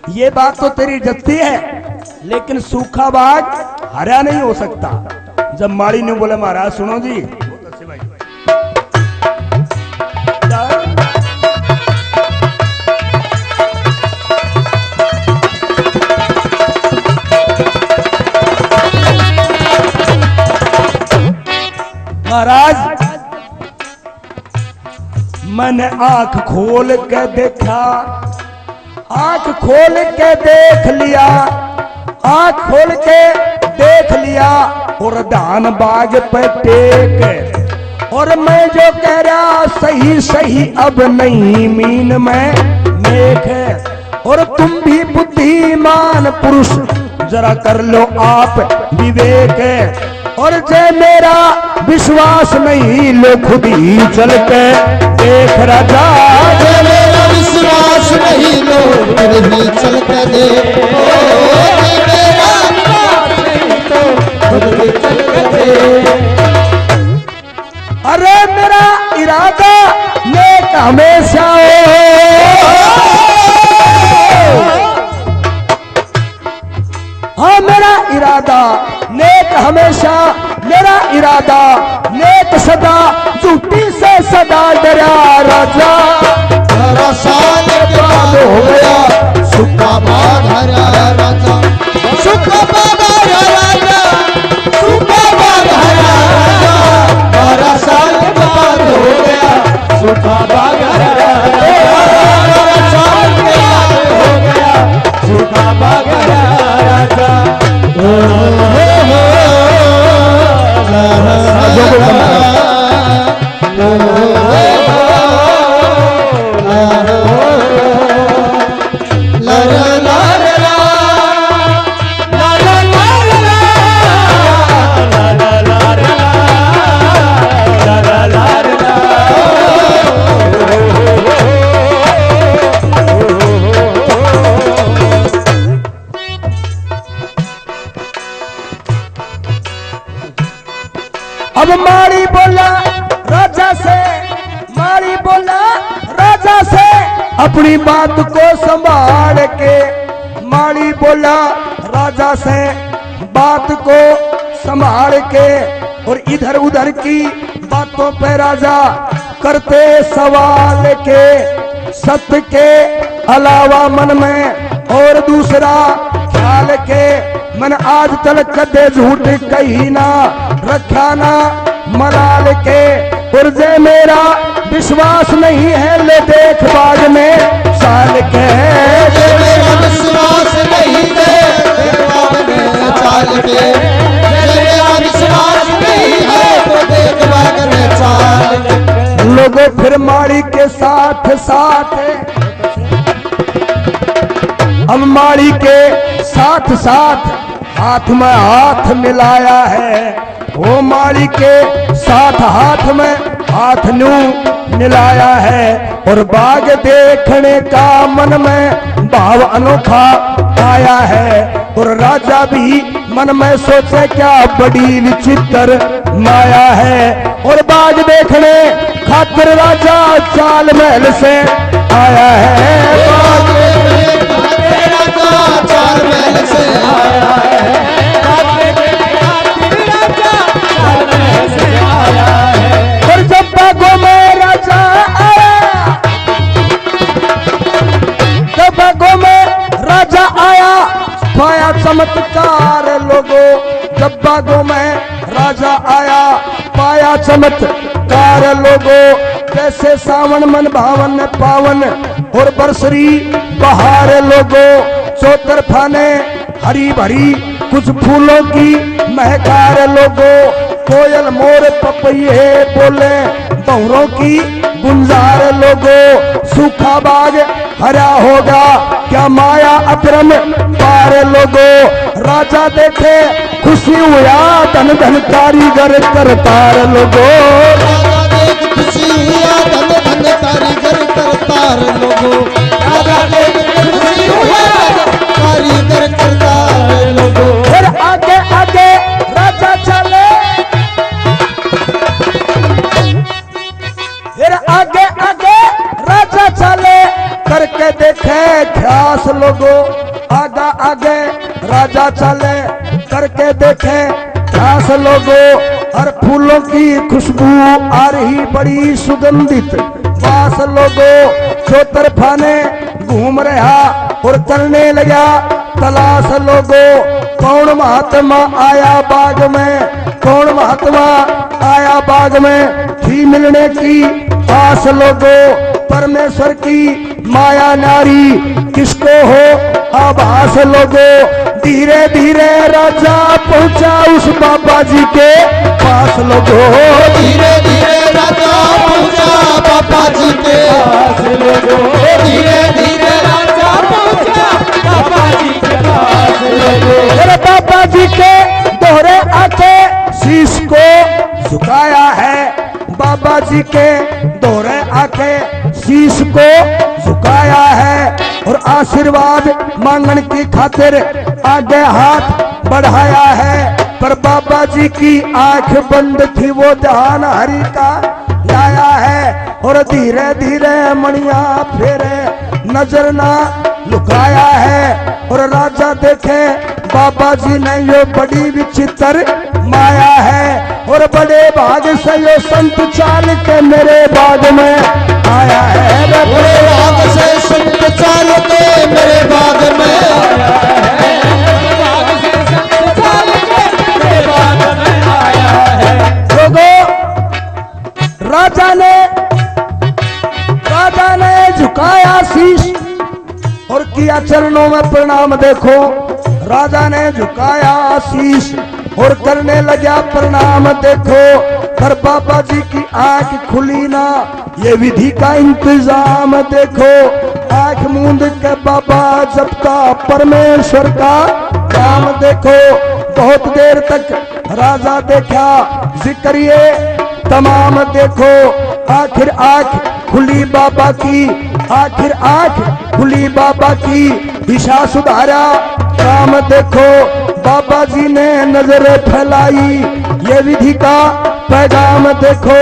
Speaker 1: ये बात तो तेरी जत्ती है, लेकिन सूखा बाग हरा नहीं हो सकता। जब माली ने बोला महाराज सुनो जी, महाराज मैंने आंख खोल के देखा, आंख खोल के देख लिया, आंख खोल के देख लिया और धान बाग पे टेक, और मैं जो कह रहा सही सही अब नहीं मीन में नेक है। और तुम भी बुद्धिमान पुरुष जरा कर लो आप विवेक है, और जे मेरा विश्वास नहीं लो खुद ही चल के देख राजा।
Speaker 2: जे मेरा विश्वास नहीं लो खुद ही चल के देख, जे मेरा विश्वास नहीं तो खुद ही चल के देख।
Speaker 1: अरे मेरा इरादा नेक हमेशा हाँ मेरा इरादा नेक हमेशा, मेरा इरादा नेक सदा, झूठी से सदा डरा राजा।
Speaker 2: 12 साल के बाद हो गया सूखा बाढ़ आया राजा, सूखा बाढ़ आया राजा, सूखा बाढ़ आया राजा। 12 साल के बाद हो गया सूखा बाढ़ आया राजा, 12 साल के बाद हो गया सूखा बाढ़ आया राजा।
Speaker 1: अब माली बोला राजा से, माली बोला राजा से अपनी बात को संभाल के, माली बोला राजा से बात को संभाल के, और इधर उधर की बातों पे राजा करते सवाल के, सत्य के अलावा मन में और दूसरा ख्याल के, मन आज तक कदे झूठ कही ना रखा ना मलाल के, और जे मेरा विश्वास नहीं है ले देख बाग में साल के,
Speaker 2: जे मेरा विश्वास नहीं है देख बाग में चाल के, जे मेरा विश्वास नहीं है तो देख बाग में चाल के।
Speaker 1: लोगों फिर माली के साथ साथ, अब माली के साथ साथ हाथ में हाथ मिलाया है, वो माली के साथ हाथ में हाथ नू मिलाया है, और बाग देखने का मन में भाव अनोखा आया है, और राजा भी मन में सोचे क्या बड़ी विचित्र माया है, और बाग देखने खातिर राजा चाल महल से आया है,
Speaker 2: बाग देखने खातिर राजा चाल महल से आया है, बाग देखने खातिर राजा चाल महल
Speaker 1: पाया चमत्कार लोगो, जब बागों में राजा आया पाया चमत्कार लोगो। जैसे सावन मन भावन पावन और बरसरी बहार लोगो, चौतरफा ने हरी भरी कुछ फूलों की महकार लोगो। कोयल मोर पपैये बोले बहुरों की गुंजार लोगो। सूखा बाग हरा होगा क्या माया अक्रम पार लोगो। राजा देखे खुशी हुआ धन धन कारीगर करतार लोगो।
Speaker 2: राजा देख खुशी हुआ धन धन कारीगर करतार लोगो। राजा देख खुशी हुआ कारीगर करतार लोगो।
Speaker 1: फिर आगे आगे राजा चले, फिर आगे आगे राजा चले करके देखे ख्यास लोगो। आगा आगे राजा चले करके देखे ख्यास लोगो। हर फूलों की खुशबू आ रही बड़ी सुगंधित बास लोगो। चौतरफा ने घूम रहा और करने लगा तलाश लोगो। कौन महात्मा आया बाग में, कौन महात्मा आया बाग में, थी मिलने की आस लोगो। परमेश्वर की माया नारी किसको हो आभास लोगो। धीरे धीरे राजा पहुंचा उस बाबा जी के पास लोगो।
Speaker 2: धीरे धीरे राजा पहुंचा बाबा जी के पास लोगो। धीरे धीरे राजा पहुंचा बाबा जी के पास लोगो।
Speaker 1: मेरे बाबा जी के दोहरे आके शीश को झुकाया है। बाबा जी के दोहरे आके शीश को झुकाया है और आशीर्वाद मांगने की खातिर आगे हाथ बढ़ाया है। पर बाबा जी की आंख बंद थी, वो ध्यान हरि का लाया है और धीरे धीरे मणिया फेरे नजर ना लुकाया है। और राजा देखे बाबा जी ने यो बड़ी विचित्र माया है और बड़े भाग से यो संत चाल के मेरे बाग में आया है।
Speaker 2: बड़े भाग से संत चाल के मेरे बाग में आया है।
Speaker 1: लोगों, राजा ने झुकाया शीश और किया चरणों में प्रणाम। देखो राजा ने झुकाया शीश और करने लगा प्रणाम। देखो पर बाबा जी की आंख खुली ना, ये विधि का इंतजाम। देखो आंख मूंद के बाबा जपता परमेश्वर का नाम। देखो बहुत देर तक राजा देखा जिक्रिए तमाम। देखो आखिर आंख खुली बाबा की, आखिर आंख खुली बाबा की, दिशा सुधारा काम। देखो बाबा जी ने नजर फैलाई, ये विधि का पैगाम। देखो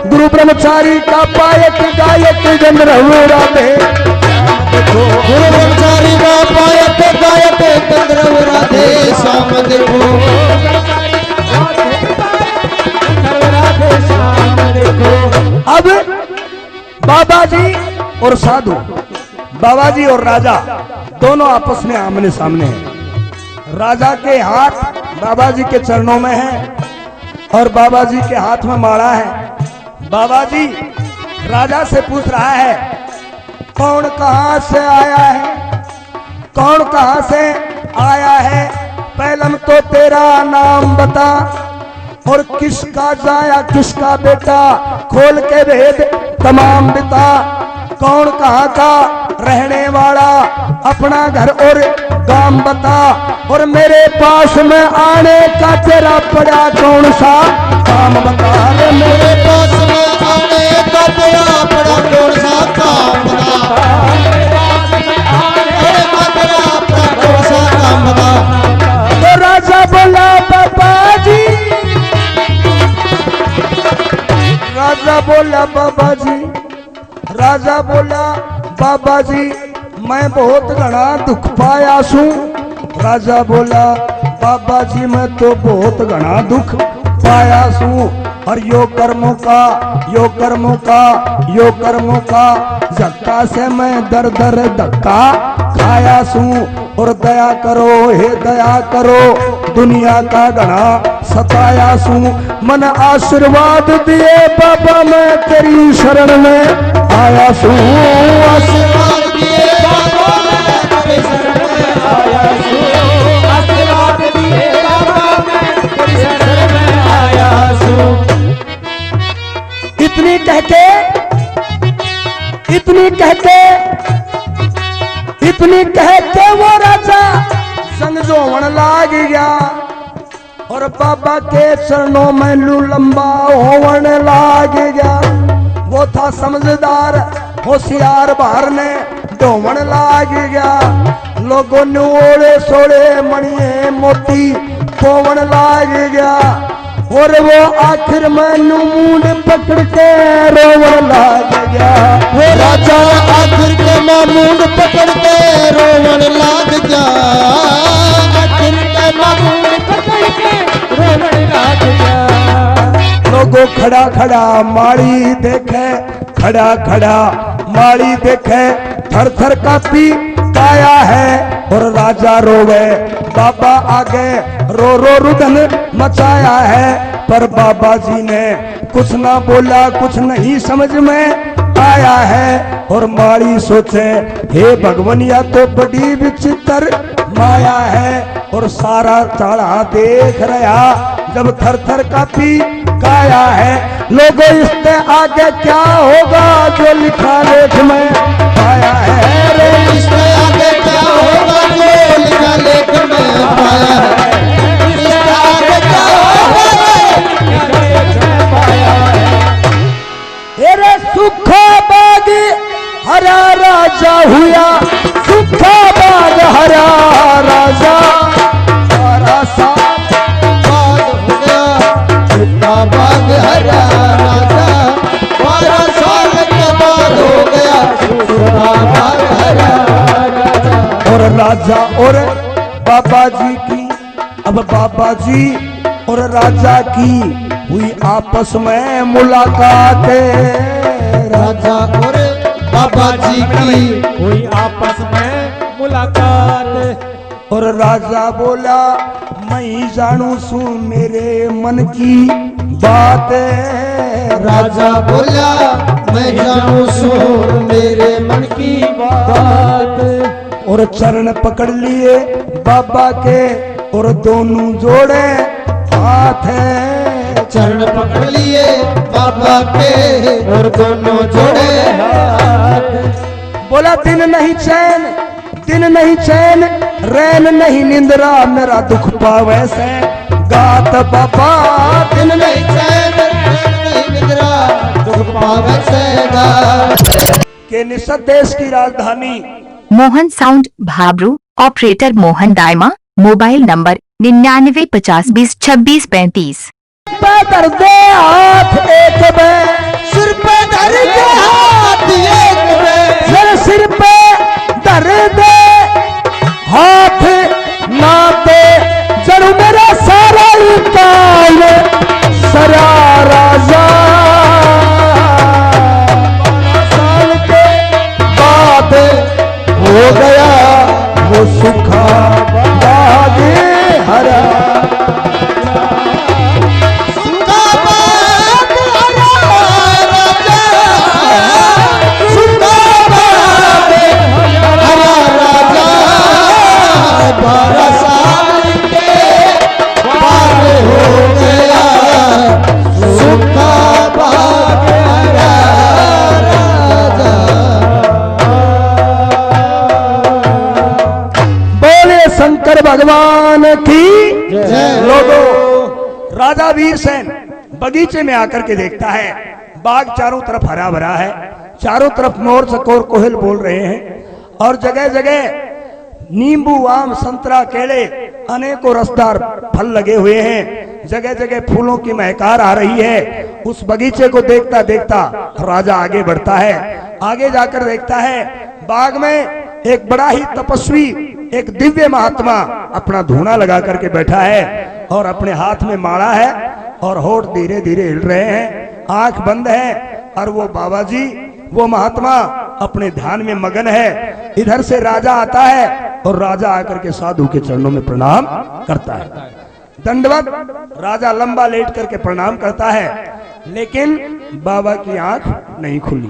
Speaker 1: गुरु ब्रह्मचारी का पायक गायक चंद्र राधे। देखो
Speaker 2: गुरु ब्रह्मचारी का पायक गायक चंद्र राधे श्याम। देखो
Speaker 1: अब बाबा जी और साधु, बाबा जी और राजा दोनों आपस में आमने सामने हैं। राजा के हाथ बाबा जी के चरणों में है और बाबा जी के हाथ में माला है। बाबा जी राजा से पूछ रहा है कौन कहां से आया है, कौन कहां से आया है, पहलम तो तेरा नाम बता और किसका जाया किसका बेटा, खोल के भेद तमाम बिता। कौन कहां का रहने वाला, अपना घर और गांव बता और मेरे पास में आने का तेरा पड़ा कौन सा काम बता।
Speaker 2: मेरे पास में आने का तेरा बड़ा कौन सा काम बता। कौन सा काम बता।
Speaker 1: तो राजा बोला बाबा जी, राजा बोला बाबा जी, राजा बोला बाबा जी मैं बहुत घना दुख पाया सू। राजा बोला बाबा जी मैं तो बहुत घना दुख पाया सू और यो कर्मों का, यो कर्मों का, यो कर्मों का झक्का से मैं दर दर धक्का खाया सू और दया करो हे दया करो, दुनिया का घना सताया सू, मन आशीर्वाद दिए बाबा मैं तेरी शरण में आया सू।
Speaker 2: आशीर्वाद दिए बाबा मैं तेरी शरण में आया सू, आशीर्वाद दिए बाबा मैं तेरी शरण में आया सू।
Speaker 1: इतनी कहके वो राजा संजोवन लाग गया और बाबा के चरणों में लू लंबा होवन लाग गया। वो था समझदार होशियार बाहर ने ढोवन लाग गया। लोगों ने ओले सोले मणिये मोती पोवन लाग गया और वो आखिर में मुंड पकड़ के रोवन लाग गया।
Speaker 2: वो राजा आखिर के मुंड पकड़ के रोवन लाग गया, आखिर के मुंड पकड़ के रोवन लाग गया।
Speaker 1: लोगों खड़ा खड़ा माड़ी देखे, खड़ा खड़ा माड़ी देखे, थर थर कापी काया है और राजा रोवे। बाबा आगे रो रो रुदन मचाया है, पर बाबा जी ने कुछ ना बोला, कुछ नहीं समझ में आया है। और माड़ी सोचे हे भगवान या तो बड़ी विचित्र माया है, और सारा चाड़ा देख रहा जब थर थर कापी काया है। लोगों इससे आगे क्या होगा जो लिखा लेख में पाया है रे,
Speaker 2: इससे आगे क्या होगा जो लिखा लेख में पाया है, इससे आगे क्या होगा जो लिखा लेख में पाया है।
Speaker 1: रे सूखा बाग हरा राजा हुआ, सूखा बाग हरा राजा, हरा साथ
Speaker 2: बाग हो गया सूखा बाग हरा राजा, 12 साल के बाद हो गया सूखा बाग हरा राजा।
Speaker 1: और राजा और बाबा जी की, अब बाबा जी और राजा की हुई आपस में मुलाकात।
Speaker 2: राजा और बाबा जी की हुई आपस में मुलाकात।
Speaker 1: और राजा बोला मैं जानू सू मेरे मन की बात।
Speaker 2: राजा बोला मैं जानू सू मेरे मन की बात।
Speaker 1: और चरण पकड़ लिए बाबा के और दोनों जोड़े हाथ।
Speaker 2: चरण पकड़ लिए बाबा के और दोनों जोड़े हाथ।
Speaker 1: बोला दिन नहीं चैन, दिन नहीं चैन, रैन नहीं निंद्रा, मेरा दुख पावे से गात बाबा।
Speaker 2: दिन नहीं चैन रैन नहीं निद्रा, दुख पावे से गात।
Speaker 1: के निषद देश की राजधानी
Speaker 3: Mohan sound Bhabru, operator Mohan Dayma, mobile number 99 50 20 26 35।
Speaker 1: कर दे हाथ एक में,
Speaker 2: सिर पे धर के हाथ एक में,
Speaker 1: फिर सिर पे धर दे हाथ ना दे, जरू मेरा सारा ही काल सरा राजा। 12 साल के बाद हो गया वो सुखा बाग हरा।
Speaker 2: सूखा बाग हरा राजा, सूखा बाग हरा राजा। 12 साल के बाद हो गया सूखा बाग हरा राजा।
Speaker 1: बोले शंकर भगवान की
Speaker 2: जय।
Speaker 1: लोगों, राजा वीरसेन बगीचे में आकर के देखता है बाग चारों तरफ हरा भरा है, चारों तरफ मोर चकोर कोयल बोल रहे हैं और जगह जगह नींबू आम संतरा केले अनेकों रसदार फल लगे हुए हैं, जगह जगह फूलों की महकार आ रही है। उस बगीचे को देखता देखता राजा आगे बढ़ता है। आगे जाकर देखता है बाग में एक बड़ा ही तपस्वी, एक दिव्य महात्मा अपना धूना लगा करके बैठा है और अपने हाथ में माला है और होठ धीरे धीरे हिल रहे हैं, आंख बंद है और वो बाबा जी, वो महात्मा अपने ध्यान में मगन है। इधर से राजा आता है और राजा आकर के साधु के चरणों में प्रणाम करता है। दंडवत राजा लंबा लेट करके प्रणाम करता है, लेकिन बाबा की आंख नहीं खुली।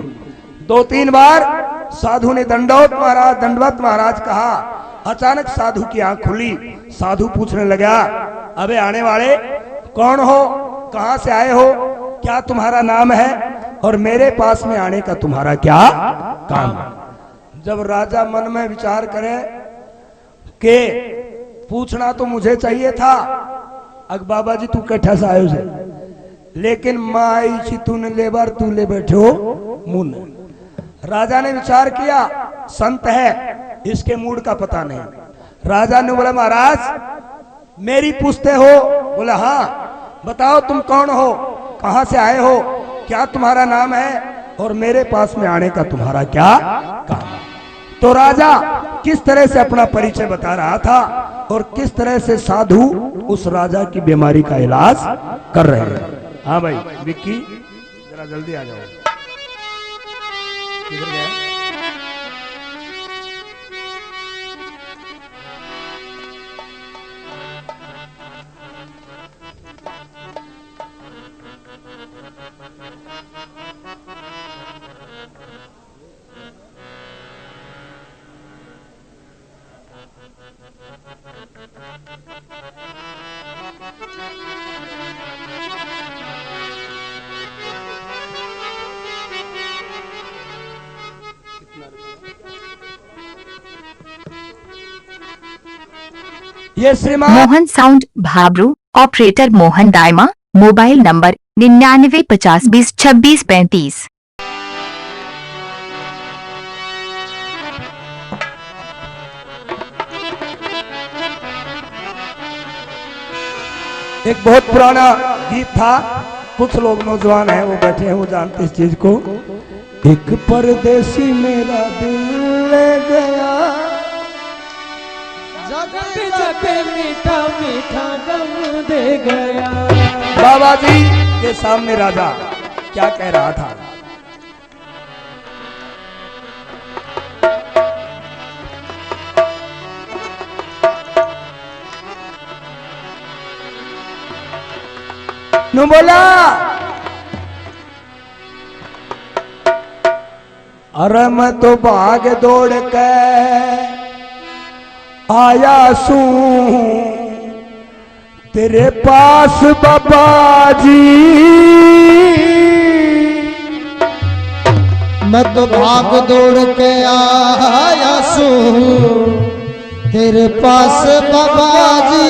Speaker 1: 2-3 बार साधु ने दंडवत महाराज कहा। अचानक साधु की आंख खुली। साधु पूछने लगा, अबे आने वाले कौन हो, कहां से आए हो, क्या तुम्हारा नाम है और मेरे पास में आने का तुम्हारा क्या काम है। जब राजा मन में विचार करे कि पूछना तो मुझे चाहिए था, अग बाबा जी तू कट्ठा से आयो से, लेकिन माई छी तूने लेबर तू ले बैठो मुन। राजा ने विचार किया, संत है, इसके मूड का पता नहीं। राजा ने बोला, महाराज मेरी पूछते हो? बोला हाँ, बताओ तुम कौन हो, कहां से आए हो, क्या तुम्हारा नाम है और मेरे पास में आने का तुम्हारा क्या काम है। तो राजा किस तरह से अपना परिचय बता रहा था और किस तरह से साधु उस राजा की बीमारी का इलाज कर रहे हैं। हाँ भाई विक्की जरा जल्दी आ जाओ। किधर गया? ये श्रीमान
Speaker 3: Mohan sound Bhabru, operator Mohan Dayma, mobile number 9950202635।
Speaker 1: एक बहुत पुराना गीत था, कुछ लोग नौजवान हैं वो बैठे हैं वो जानते इस चीज को। एक परदेसी मेरा दिल ले गया,
Speaker 2: जगते मीठा मीठा गम दे गया।
Speaker 1: बाबा जी के सामने राजा क्या कह रहा था। नु बोला, अरे मैं तो भाग दौड़ के आया सू तेरे पास बाबा जी।
Speaker 2: मैं तो भाग दौड़ के आया सू तेरे पास बाबा जी।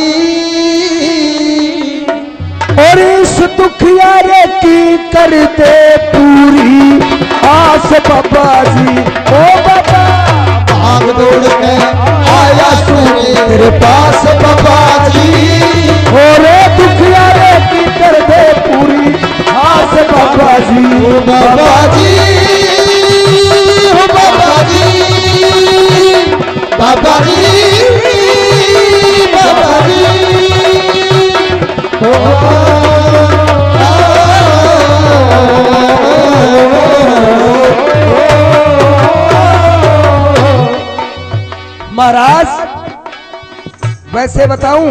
Speaker 1: और इस दुखियारे की कर दे पूरी आस बाबा जी। ओ बाबा
Speaker 2: भाग दौड़ के आया सू तेरे पास बाबा जी।
Speaker 1: और दुखियारे की कर दे पूरी आस बाबा जी।
Speaker 2: ओ बाबा जी, ओ बाबा जी, बाबा जी, बाबा जी।
Speaker 1: महाराज वैसे बताऊं,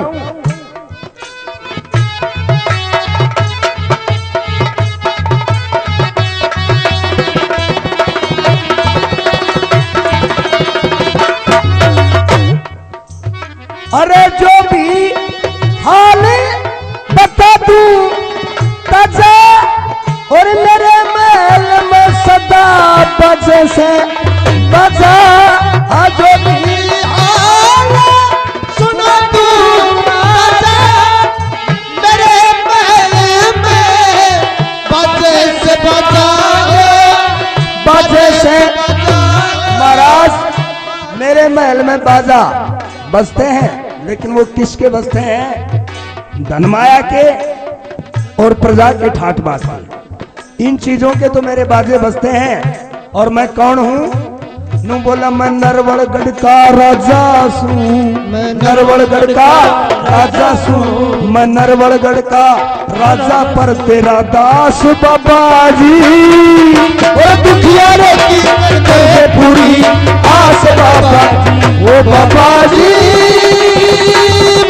Speaker 1: अरे जो भी हाल बता दूं ताजा, और मेरे महल में सदा बजे से बजा। जो भी
Speaker 2: हाल सुना तू ताजा, मेरे महल में बजे से बजा,
Speaker 1: बाजे से। महाराज मेरे महल में बाजा बजते हैं, लेकिन वो किसके बजते हैं? धनमाया के और प्रजा के ठाट बाज के। इन चीजों के तो मेरे बाजे बजते हैं। और मैं कौन हूँ? नू बोला, मैं नरवड़गढ़ का राजा सू, मैं नरवड़गढ़ का राजा सू, मैं नरवड़गढ़ का राजा पर तेरा दास बाबा जी। वो दुखियारे की कर दे पूरी आस बाबा जी। वो
Speaker 2: बाबा जी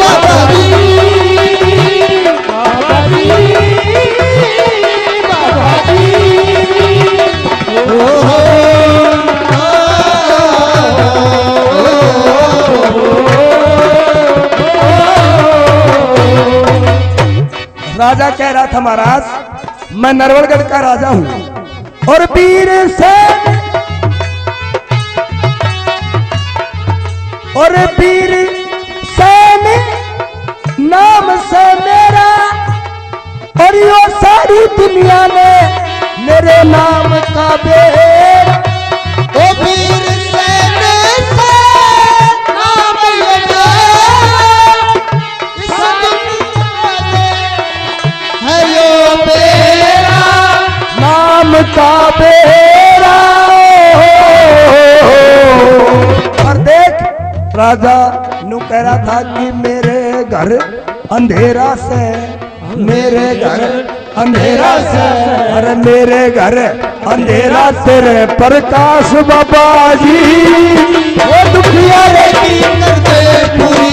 Speaker 2: बाबा जी बाबा जी
Speaker 1: राजा कह रहा था महाराज, मैं नरवरगढ़ का राजा हूं और वीर सेन नाम से मेरा, और यो सारी दुनिया ने मेरे नाम का बेड़ा।
Speaker 2: ओ वीर सेन से नाम लेना इस दुनिया में है यो मेरा
Speaker 1: नाम का बेड़ा। और देख राजा नु कह रहा था कि मेरे घर अंधेरा से, मेरे घर अंधेरा से, अरे मेरे घर अंधेरा तेरे प्रकाश बाबा जी, वो दुखियारे की
Speaker 2: करते पूरी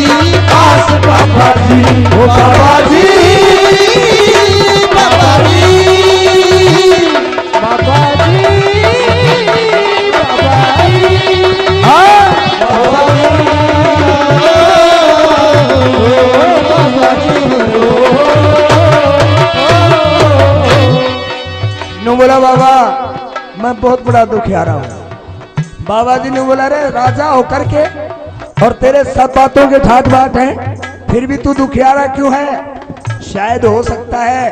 Speaker 1: आस बाबा जी, वो बाबा जी
Speaker 2: बाबा जी
Speaker 1: बाबा जी बाबा जी, हाँ नु बोला बाबा मैं बहुत बड़ा दुखियारा हूँ। बाबा जी ने बोला रे राजा होकर के और तेरे सब बातों के ठाट बाट हैं, फिर भी तू दुखियारा क्यों है? शायद हो सकता है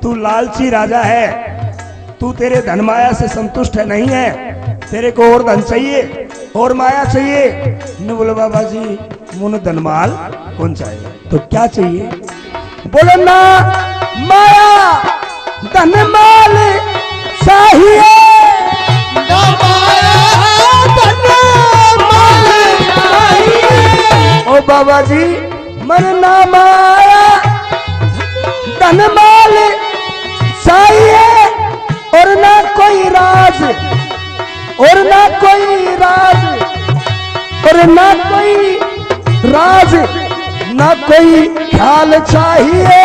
Speaker 1: तू लालची राजा है, तू तेरे धन माया से संतुष्ट है नहीं है, तेरे को और धन चाहिए और माया चाहिए। ने बोले बाबा जी मुन धनमाल कौन चाहिए, तो क्या चाहिए? बोले ना माया धनमाल चाहिए,
Speaker 2: ना माया धनमाल चाहिए।
Speaker 1: ओ बाबा जी मन ना माया धनमाल चाहिए, और ना कोई राज, और ना कोई राज, और ना कोई राज, ना कोई ख्याल चाहिए।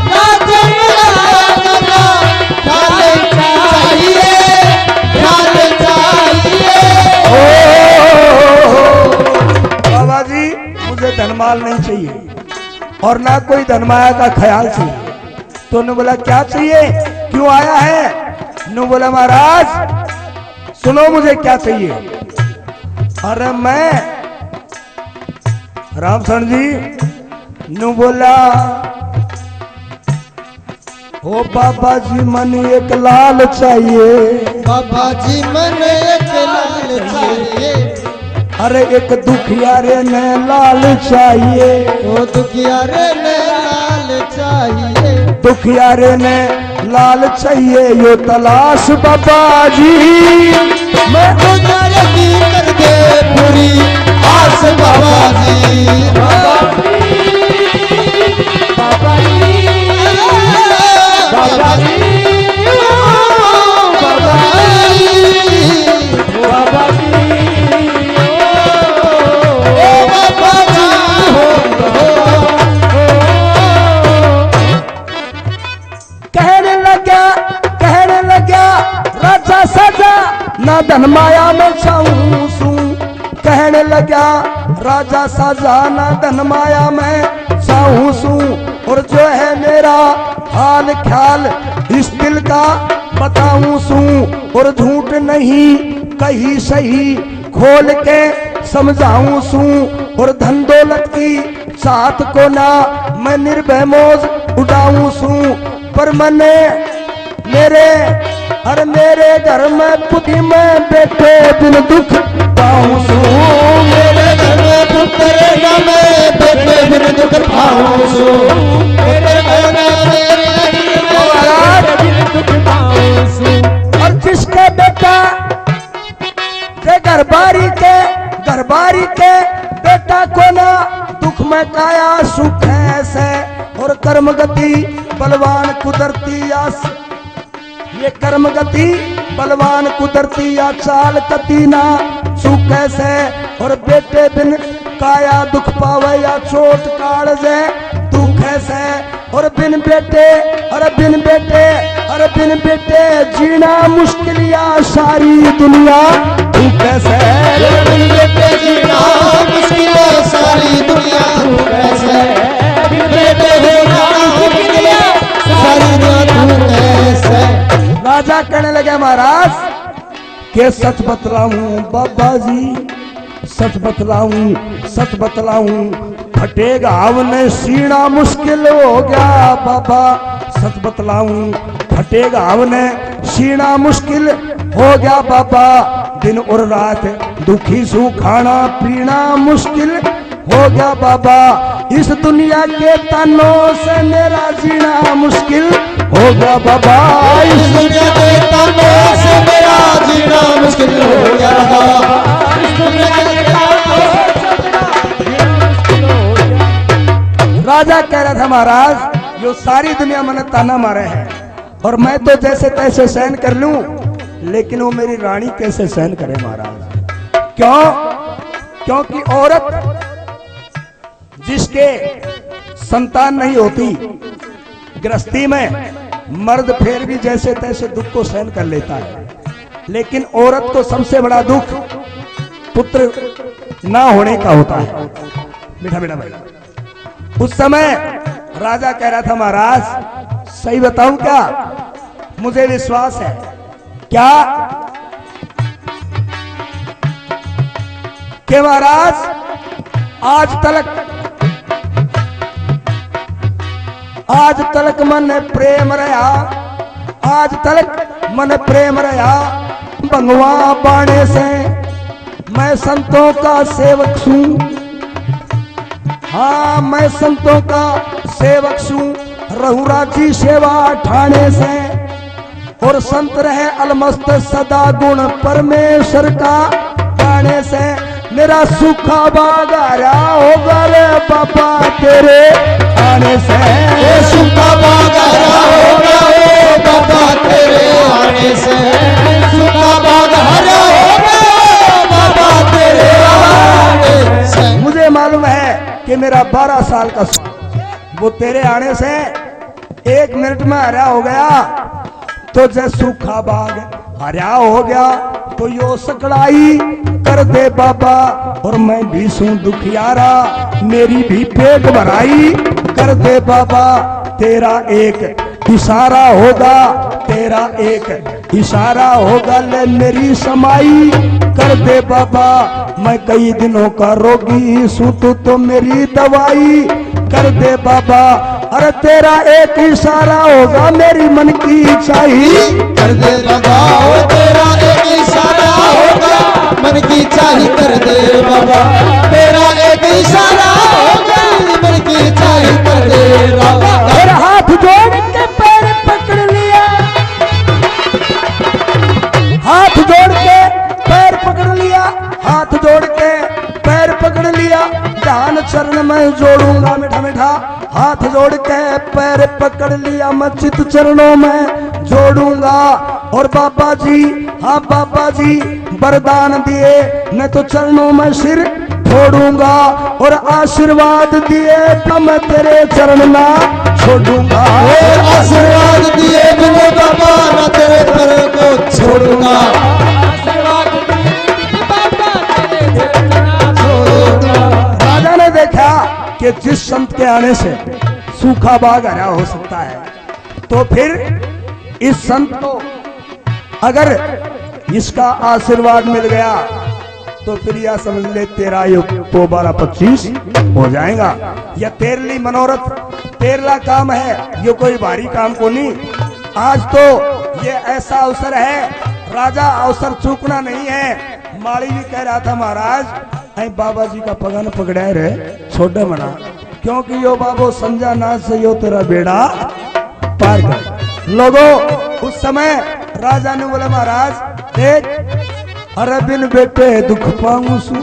Speaker 2: माया धनमाल चाहिए, ना ख्याल चाहिए, ख्याल चाहिए।
Speaker 1: बाबा जी मुझे धनमाल नहीं चाहिए और ना कोई धनमाया का ख्याल चाहिए। तो ने बोला क्या चाहिए, क्यों आया है? ने बोला महाराज सुनो मुझे क्या चाहिए। अरे मैं रामचरण जी नु बोला ओ बाबा जी मन एक लाल चाहिए,
Speaker 2: बाबा जी मन एक लाल चाहिए,
Speaker 1: अरे एक दुखियारे ने लाल चाहिए,
Speaker 2: ओ दुखियारे ने लाल चाहिए,
Speaker 1: दुखियारे ने लाल चाहिए यो तलाश बाबा जी, मैं
Speaker 2: गुजर की कर दे पूरी आस बाबा जी बाबा जी बाबा जी बाबा जी बाबा जी ओ बाबा जी
Speaker 1: कहने लगा राजा सजा ना धन माया में चाहूं सू, कहने लगा राजा सजा ना धन माया में चाहूं सू, और जो है मेरा हाल ख्याल इस दिल का बताऊं सू, और झूठ नहीं कहीं सही खोल के समझाऊं सू, और धन दौलत की साथ को ना मैं निर्भय मौज उड़ाऊं सू, पर मैंने मेरे घर में बुद्धि में बेटे बिन दुख पाऊं सू,
Speaker 2: मेरे घर में पुत्र न मैं बेटे बिन दुख पाऊं सू, मेरे घर में बिन दुख पाऊं सू,
Speaker 1: और जिसके बेटा के घरबारी के बेटा को ना दुख में काया सुख है से, और कर्म गति बलवान कुदरती आस ये कर्म गति बलवान कुदरती या चाल कती ना चूके से। और बेटे बिन काया दुख पावे या चोट काढ़े दुख से। और बिन बेटे और बिन बेटे और बिन बेटे जीना मुश्किल या सारी दुनिया दुख से।
Speaker 2: बिन बेटे जीना मुश्किल है सारी दुनिया धूप से। बिन बेटे जीना मुश्किल है सारी दुनिया धूप से।
Speaker 1: राजा कहने लगे महाराज के सच बतलाऊं बाबा जी, सच बतलाऊं फटेगा हमने सीना मुश्किल हो गया बाबा। सच बतलाऊं फटेगा हमने सीना मुश्किल हो गया बाबा। दिन और रात दुखी सू खाना पीना मुश्किल हो गया बाबा। इस दुनिया के तनों से मेरा जीना मुश्किल हो गया बाबा।
Speaker 2: इस दुनिया के तनों से मेरा जीना मुश्किल हो गया बाबा। इस दुनिया के तनों से मेरा मुश्किल हो गया।
Speaker 1: राजा कह रहा था महाराज जो सारी दुनिया मैंने ताना मारे हैं और मैं तो जैसे तैसे सहन कर लूं, लेकिन वो मेरी रानी कैसे सहन करे महाराज। क्यों? क्योंकि औरत जिसके संतान नहीं होती गृहस्थी में, मर्द फिर भी जैसे तैसे दुख को सहन कर लेता है, लेकिन औरत को सबसे बड़ा दुख पुत्र ना होने का होता है। बेटा बेटा भाई, उस समय राजा कह रहा था महाराज सही बताऊं क्या, मुझे विश्वास है क्या कि महाराज आज तलक मन प्रेम रहा, आज तलक मन प्रेम रहा। भगवा बाणे से मैं संतों का सेवक हूं, हाँ मैं संतों का सेवक हूं। रहू राजी सेवा ठाणे से और संत रहे अलमस्त सदा गुण परमेश्वर का गाने से। मेरा सूखा बाग हरा होगा रे बाबा तेरे आने से।
Speaker 2: सूखा बाग हरा होगा रे बाबा तेरे आने से। सूखा बाग हरा होगा बाबा तेरे आने से।
Speaker 1: मुझे मालूम है कि मेरा 12 साल का वो तेरे आने से 1 मिनट में हरा हो गया, तो जैसे सूखा बाग हरा हो गया तो यो सकड़ाई कर दे बाबा। और मैं भी सू दुखियारा मेरी भी पेट भराई कर दे बाबा। तेरा एक इशारा होगा, तेरा एक इशारा होगा ले मेरी समाई कर दे बाबा। मैं कई दिनों का रोगी सू तो मेरी दवाई कर दे बाबा। अरे तेरा एक इशारा होगा मेरी मन की चाहिए
Speaker 2: कर दे बाबा। तेरा एक इशारा होगा मन की चाही कर दे बाबा। तेरा एक इशारा होगा मन की चाही कर दे बाबा।
Speaker 1: और हाथ जोड़ के पैर पकड़ लिया, हाथ जोड़ के पैर पकड़ लिया, हाथ जोड़ के पैर पकड़ लिया। ध्यान चरण में जोड़ूंगा मीठा मीठा, हाथ जोड़ के पैर पकड़ लिया मैं चित चरणों में जोड़ूंगा। और बाबा जी, हाँ बाबा जी वरदान दिए मैं तो चरणों में सिर छोड़ूंगा। और आशीर्वाद दिए तो मैं तेरे चरण ना छोड़ूंगा।
Speaker 2: आशीर्वाद दिए बिना बाबा मैं तेरे चरण को छोड़ूंगा। आशीर्वाद दिए बाबा तेरे चरण ना छोड़ूंगा।
Speaker 1: राजा ने देखा कि जिस संत के आने से सूखा बाग हरा हो सकता है, तो फिर इस संत को अगर इसका आशीर्वाद मिल गया तो फिर यह समझ ले तेरा युग तो 12-25 हो जाएगा। यह तेरली मनोरथ तेरला काम है, ये कोई भारी काम को नहीं। आज तो ये ऐसा अवसर है, राजा अवसर चूकना नहीं है। माली भी कह रहा था महाराज ऐ बाबा जी का पगन पकड़ाए रहे छोटे मना, क्योंकि यो बाबो संजा नाच से यो तेरा बेड़ा पार कर। लोगों उस समय राजा ने बोला महाराज देख, अरे बिन बेटे दुख पाऊं सू,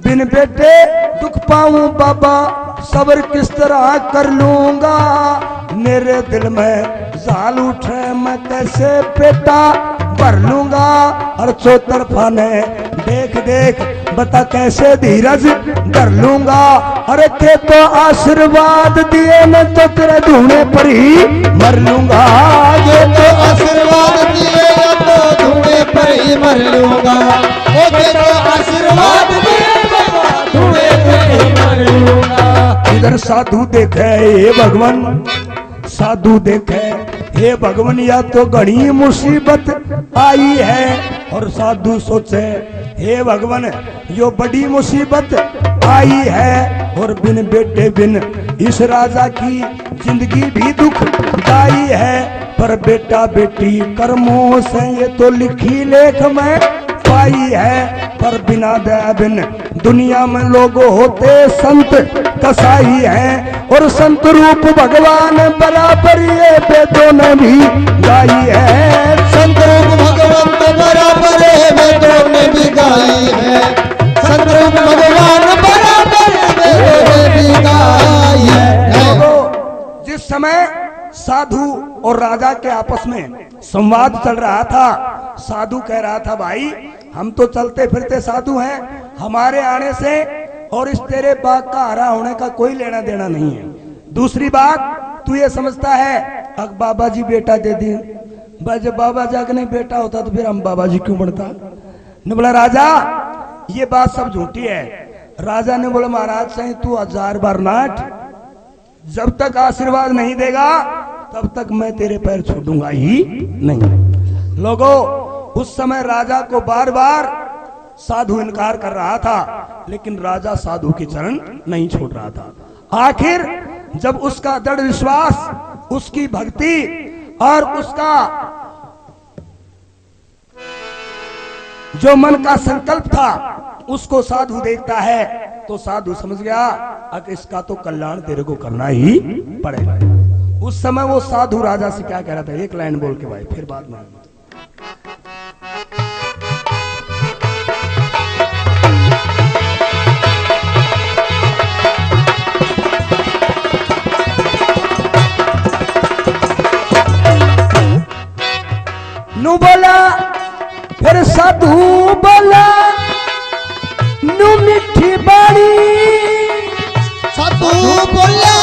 Speaker 1: बिन बेटे दुख पाऊं बाबा, सब्र किस तरह कर लूंगा। मेरे दिल में साल उठे मैं कैसे पेटा भर लूंगा। और चौतरफा ने देख देख बता कैसे धीरज धर लूंगा। अरे के तो आशीर्वाद दिए मैं तो तेरे धूने पर ही मर लूंगा।
Speaker 2: ये तो आशीर्वाद दिए तो धूने पर ही मर लूंगा। वो तो आशीर्वाद दिए धूने पर ही मर लूंगा।
Speaker 1: इधर साधु देखे हे भगवान, साधु देखे हे भगवान या तो घनी मुसीबत आई है। और साधु सोचे हे भगवान यो बड़ी मुसीबत आई है। और बिन बेटे बिन इस राजा की जिंदगी भी दुख दाई है। पर बेटा बेटी कर्मों से ये तो लिखी लेख में पाई है। पर बिना दया बिन दुनिया में लोग होते संत कसाई हैं। और संत रूप भगवान बराबर ये वेदों ने भी गाई है।
Speaker 2: संत रूप भगवान बराबर वेदों में भी गाई है। संत रूप भगवान बराबर वेदों में भी गाई है।
Speaker 1: जिस समय साधु और राजा के आपस में संवाद चल रहा था, साधु कह रहा था भाई हम तो चलते फिरते साधु हैं, हमारे आने से और इस तेरे बाग का हरा होने का कोई लेना देना नहीं है। दूसरी बात तू ये समझता है अग बाबा जी बेटा दे दी, जब बाबा जाके नहीं बेटा होता तो फिर हम बाबा जी क्यों बनता। ने बोला राजा ये बात सब झूठी है। राजा ने बोला महाराज सही तू 1000 बार नाट, जब तक आशीर्वाद नहीं देगा तब तक मैं तेरे पैर छोड़ूंगा ही नहीं। लोगों उस समय राजा को बार बार साधु इनकार कर रहा था, लेकिन राजा साधु के चरण नहीं छोड़ रहा था। आखिर जब उसका दृढ़ विश्वास, उसकी भक्ति और उसका जो मन का संकल्प था उसको साधु देखता है तो साधु समझ गया कि इसका तो कल्याण तेरे को करना ही पड़ेगा। उस समय वो साधु राजा से क्या कह रहा था, एक लाइन बोल के भाई फिर बाद में। नु बोला फिर साधु बोला नु मिठी बाड़ी,
Speaker 2: साधु बोला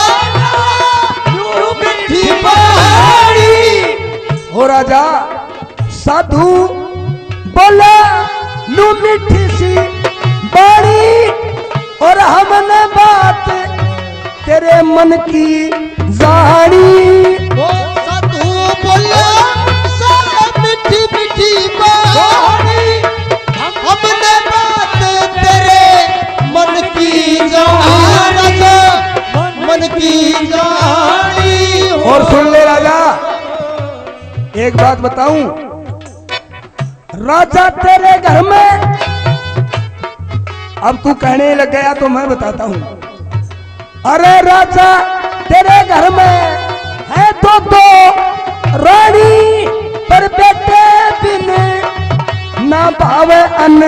Speaker 2: नु मिठी बाड़ी।
Speaker 1: हो राजा साधु बोला नु मिठी सी बाड़ी। और हमने बात तेरे मन की जानी।
Speaker 2: वो साधु बोला मिठी मिठी बाड़ी। हमने बात तेरे मन की जानी, मन की जानी।
Speaker 1: और सुन ले राजा एक बात बताऊं, राजा तेरे घर में, अब तू कहने लग गया तो मैं बताता हूं। अरे राजा तेरे घर में है तो दो रानी, पर बेटे बिन ना भावे अन्न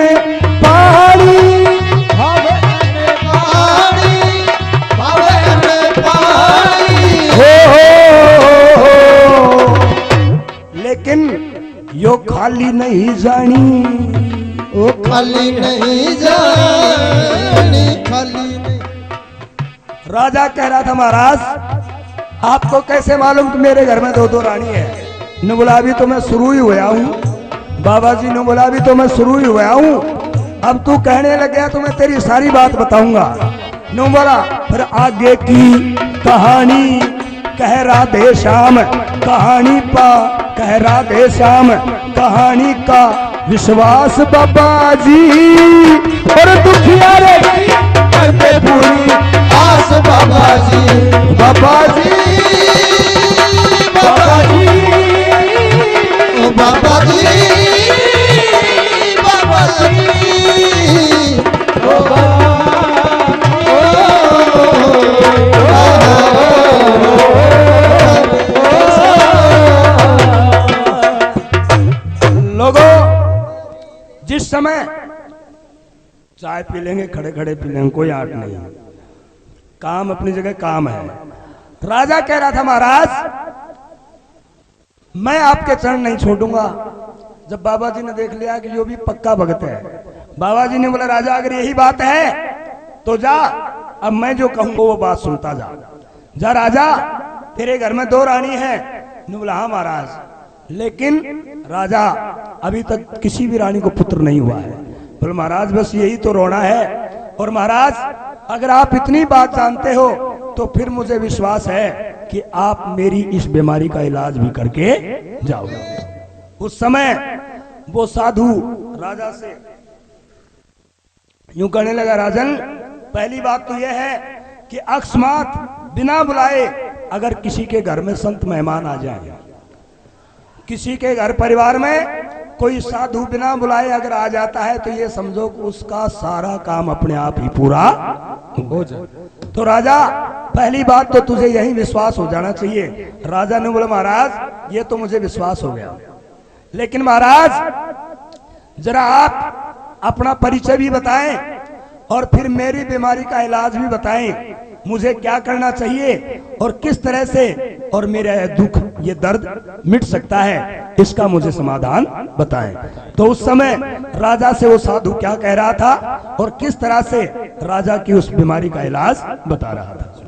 Speaker 1: पानी।
Speaker 2: भावे अन्न पानी, भावे अन्न पानी।
Speaker 1: हो लेकिन यो खाली नहीं जानी,
Speaker 2: वो खाली नहीं जानी, खाली नहीं।
Speaker 1: राजा कह रहा था महाराज आपको कैसे मालूम कि मेरे घर में 2-2 रानी है। ने बोला अभी तो मैं शुरू ही हुआ हूँ। बाबा जी ने बोला अभी तो मैं शुरू ही हुआ हूँ, अब तू कहने लग गया तो मैं तेरी सारी बात बताऊंगा। ने बोला फिर आगे की कहानी कह राधे श्याम, कहानी पा कह राधे श्याम, कहानी का विश्वास बाबा जी। और दुखिया रे करते पूरी
Speaker 2: आस बाबा जी,
Speaker 1: बाबा जी, बाबा जी,
Speaker 2: ओ बाबा जी, बाबा जी, ओ
Speaker 1: लोगों जिस समय चाय पी लेंगे खड़े खड़े पी लेंगे कोई आट नहीं, काम अपनी जगह काम है। राजा कह रहा था महाराज मैं आपके चरण नहीं छोड़ूंगा। जब बाबा जी ने देख लिया कि यो भी पक्का भगत है, बाबा जी ने बोला राजा अगर यही बात है तो जा, अब मैं जो कहूंगा वो बात सुनता जा। जा राजा, तेरे घर में 2 रानी है। ने बोला हाँ महाराज, लेकिन राजा अभी तक किसी भी रानी को पुत्र नहीं हुआ है। बोले महाराज बस यही तो रोना है। और महाराज अगर आप इतनी बात जानते हो तो फिर मुझे विश्वास है कि आप मेरी इस बीमारी का इलाज भी करके जाओगे। उस समय वो साधु राजा से यूं कहने लगा, राजन पहली बात तो यह है कि अकस्मात बिना बुलाए अगर किसी के घर में संत मेहमान आ जाए, किसी के घर परिवार में कोई साधु बिना बुलाए अगर आ जाता है तो ये समझो कि उसका सारा काम अपने आप ही पूरा हो जाए। तो राजा पहली बात तो तुझे यही विश्वास हो जाना चाहिए। राजा ने बोला महाराज ये तो मुझे विश्वास हो गया, लेकिन महाराज जरा आप अपना परिचय भी बताएं और फिर मेरी बीमारी का इलाज भी बताएं। मुझे क्या करना चाहिए और किस तरह से और मेरा दुख ये दर्द मिट सकता है, इसका मुझे समाधान बताएं। तो उस समय राजा से वो साधु क्या कह रहा था और किस तरह से राजा की उस बीमारी का इलाज बता रहा था।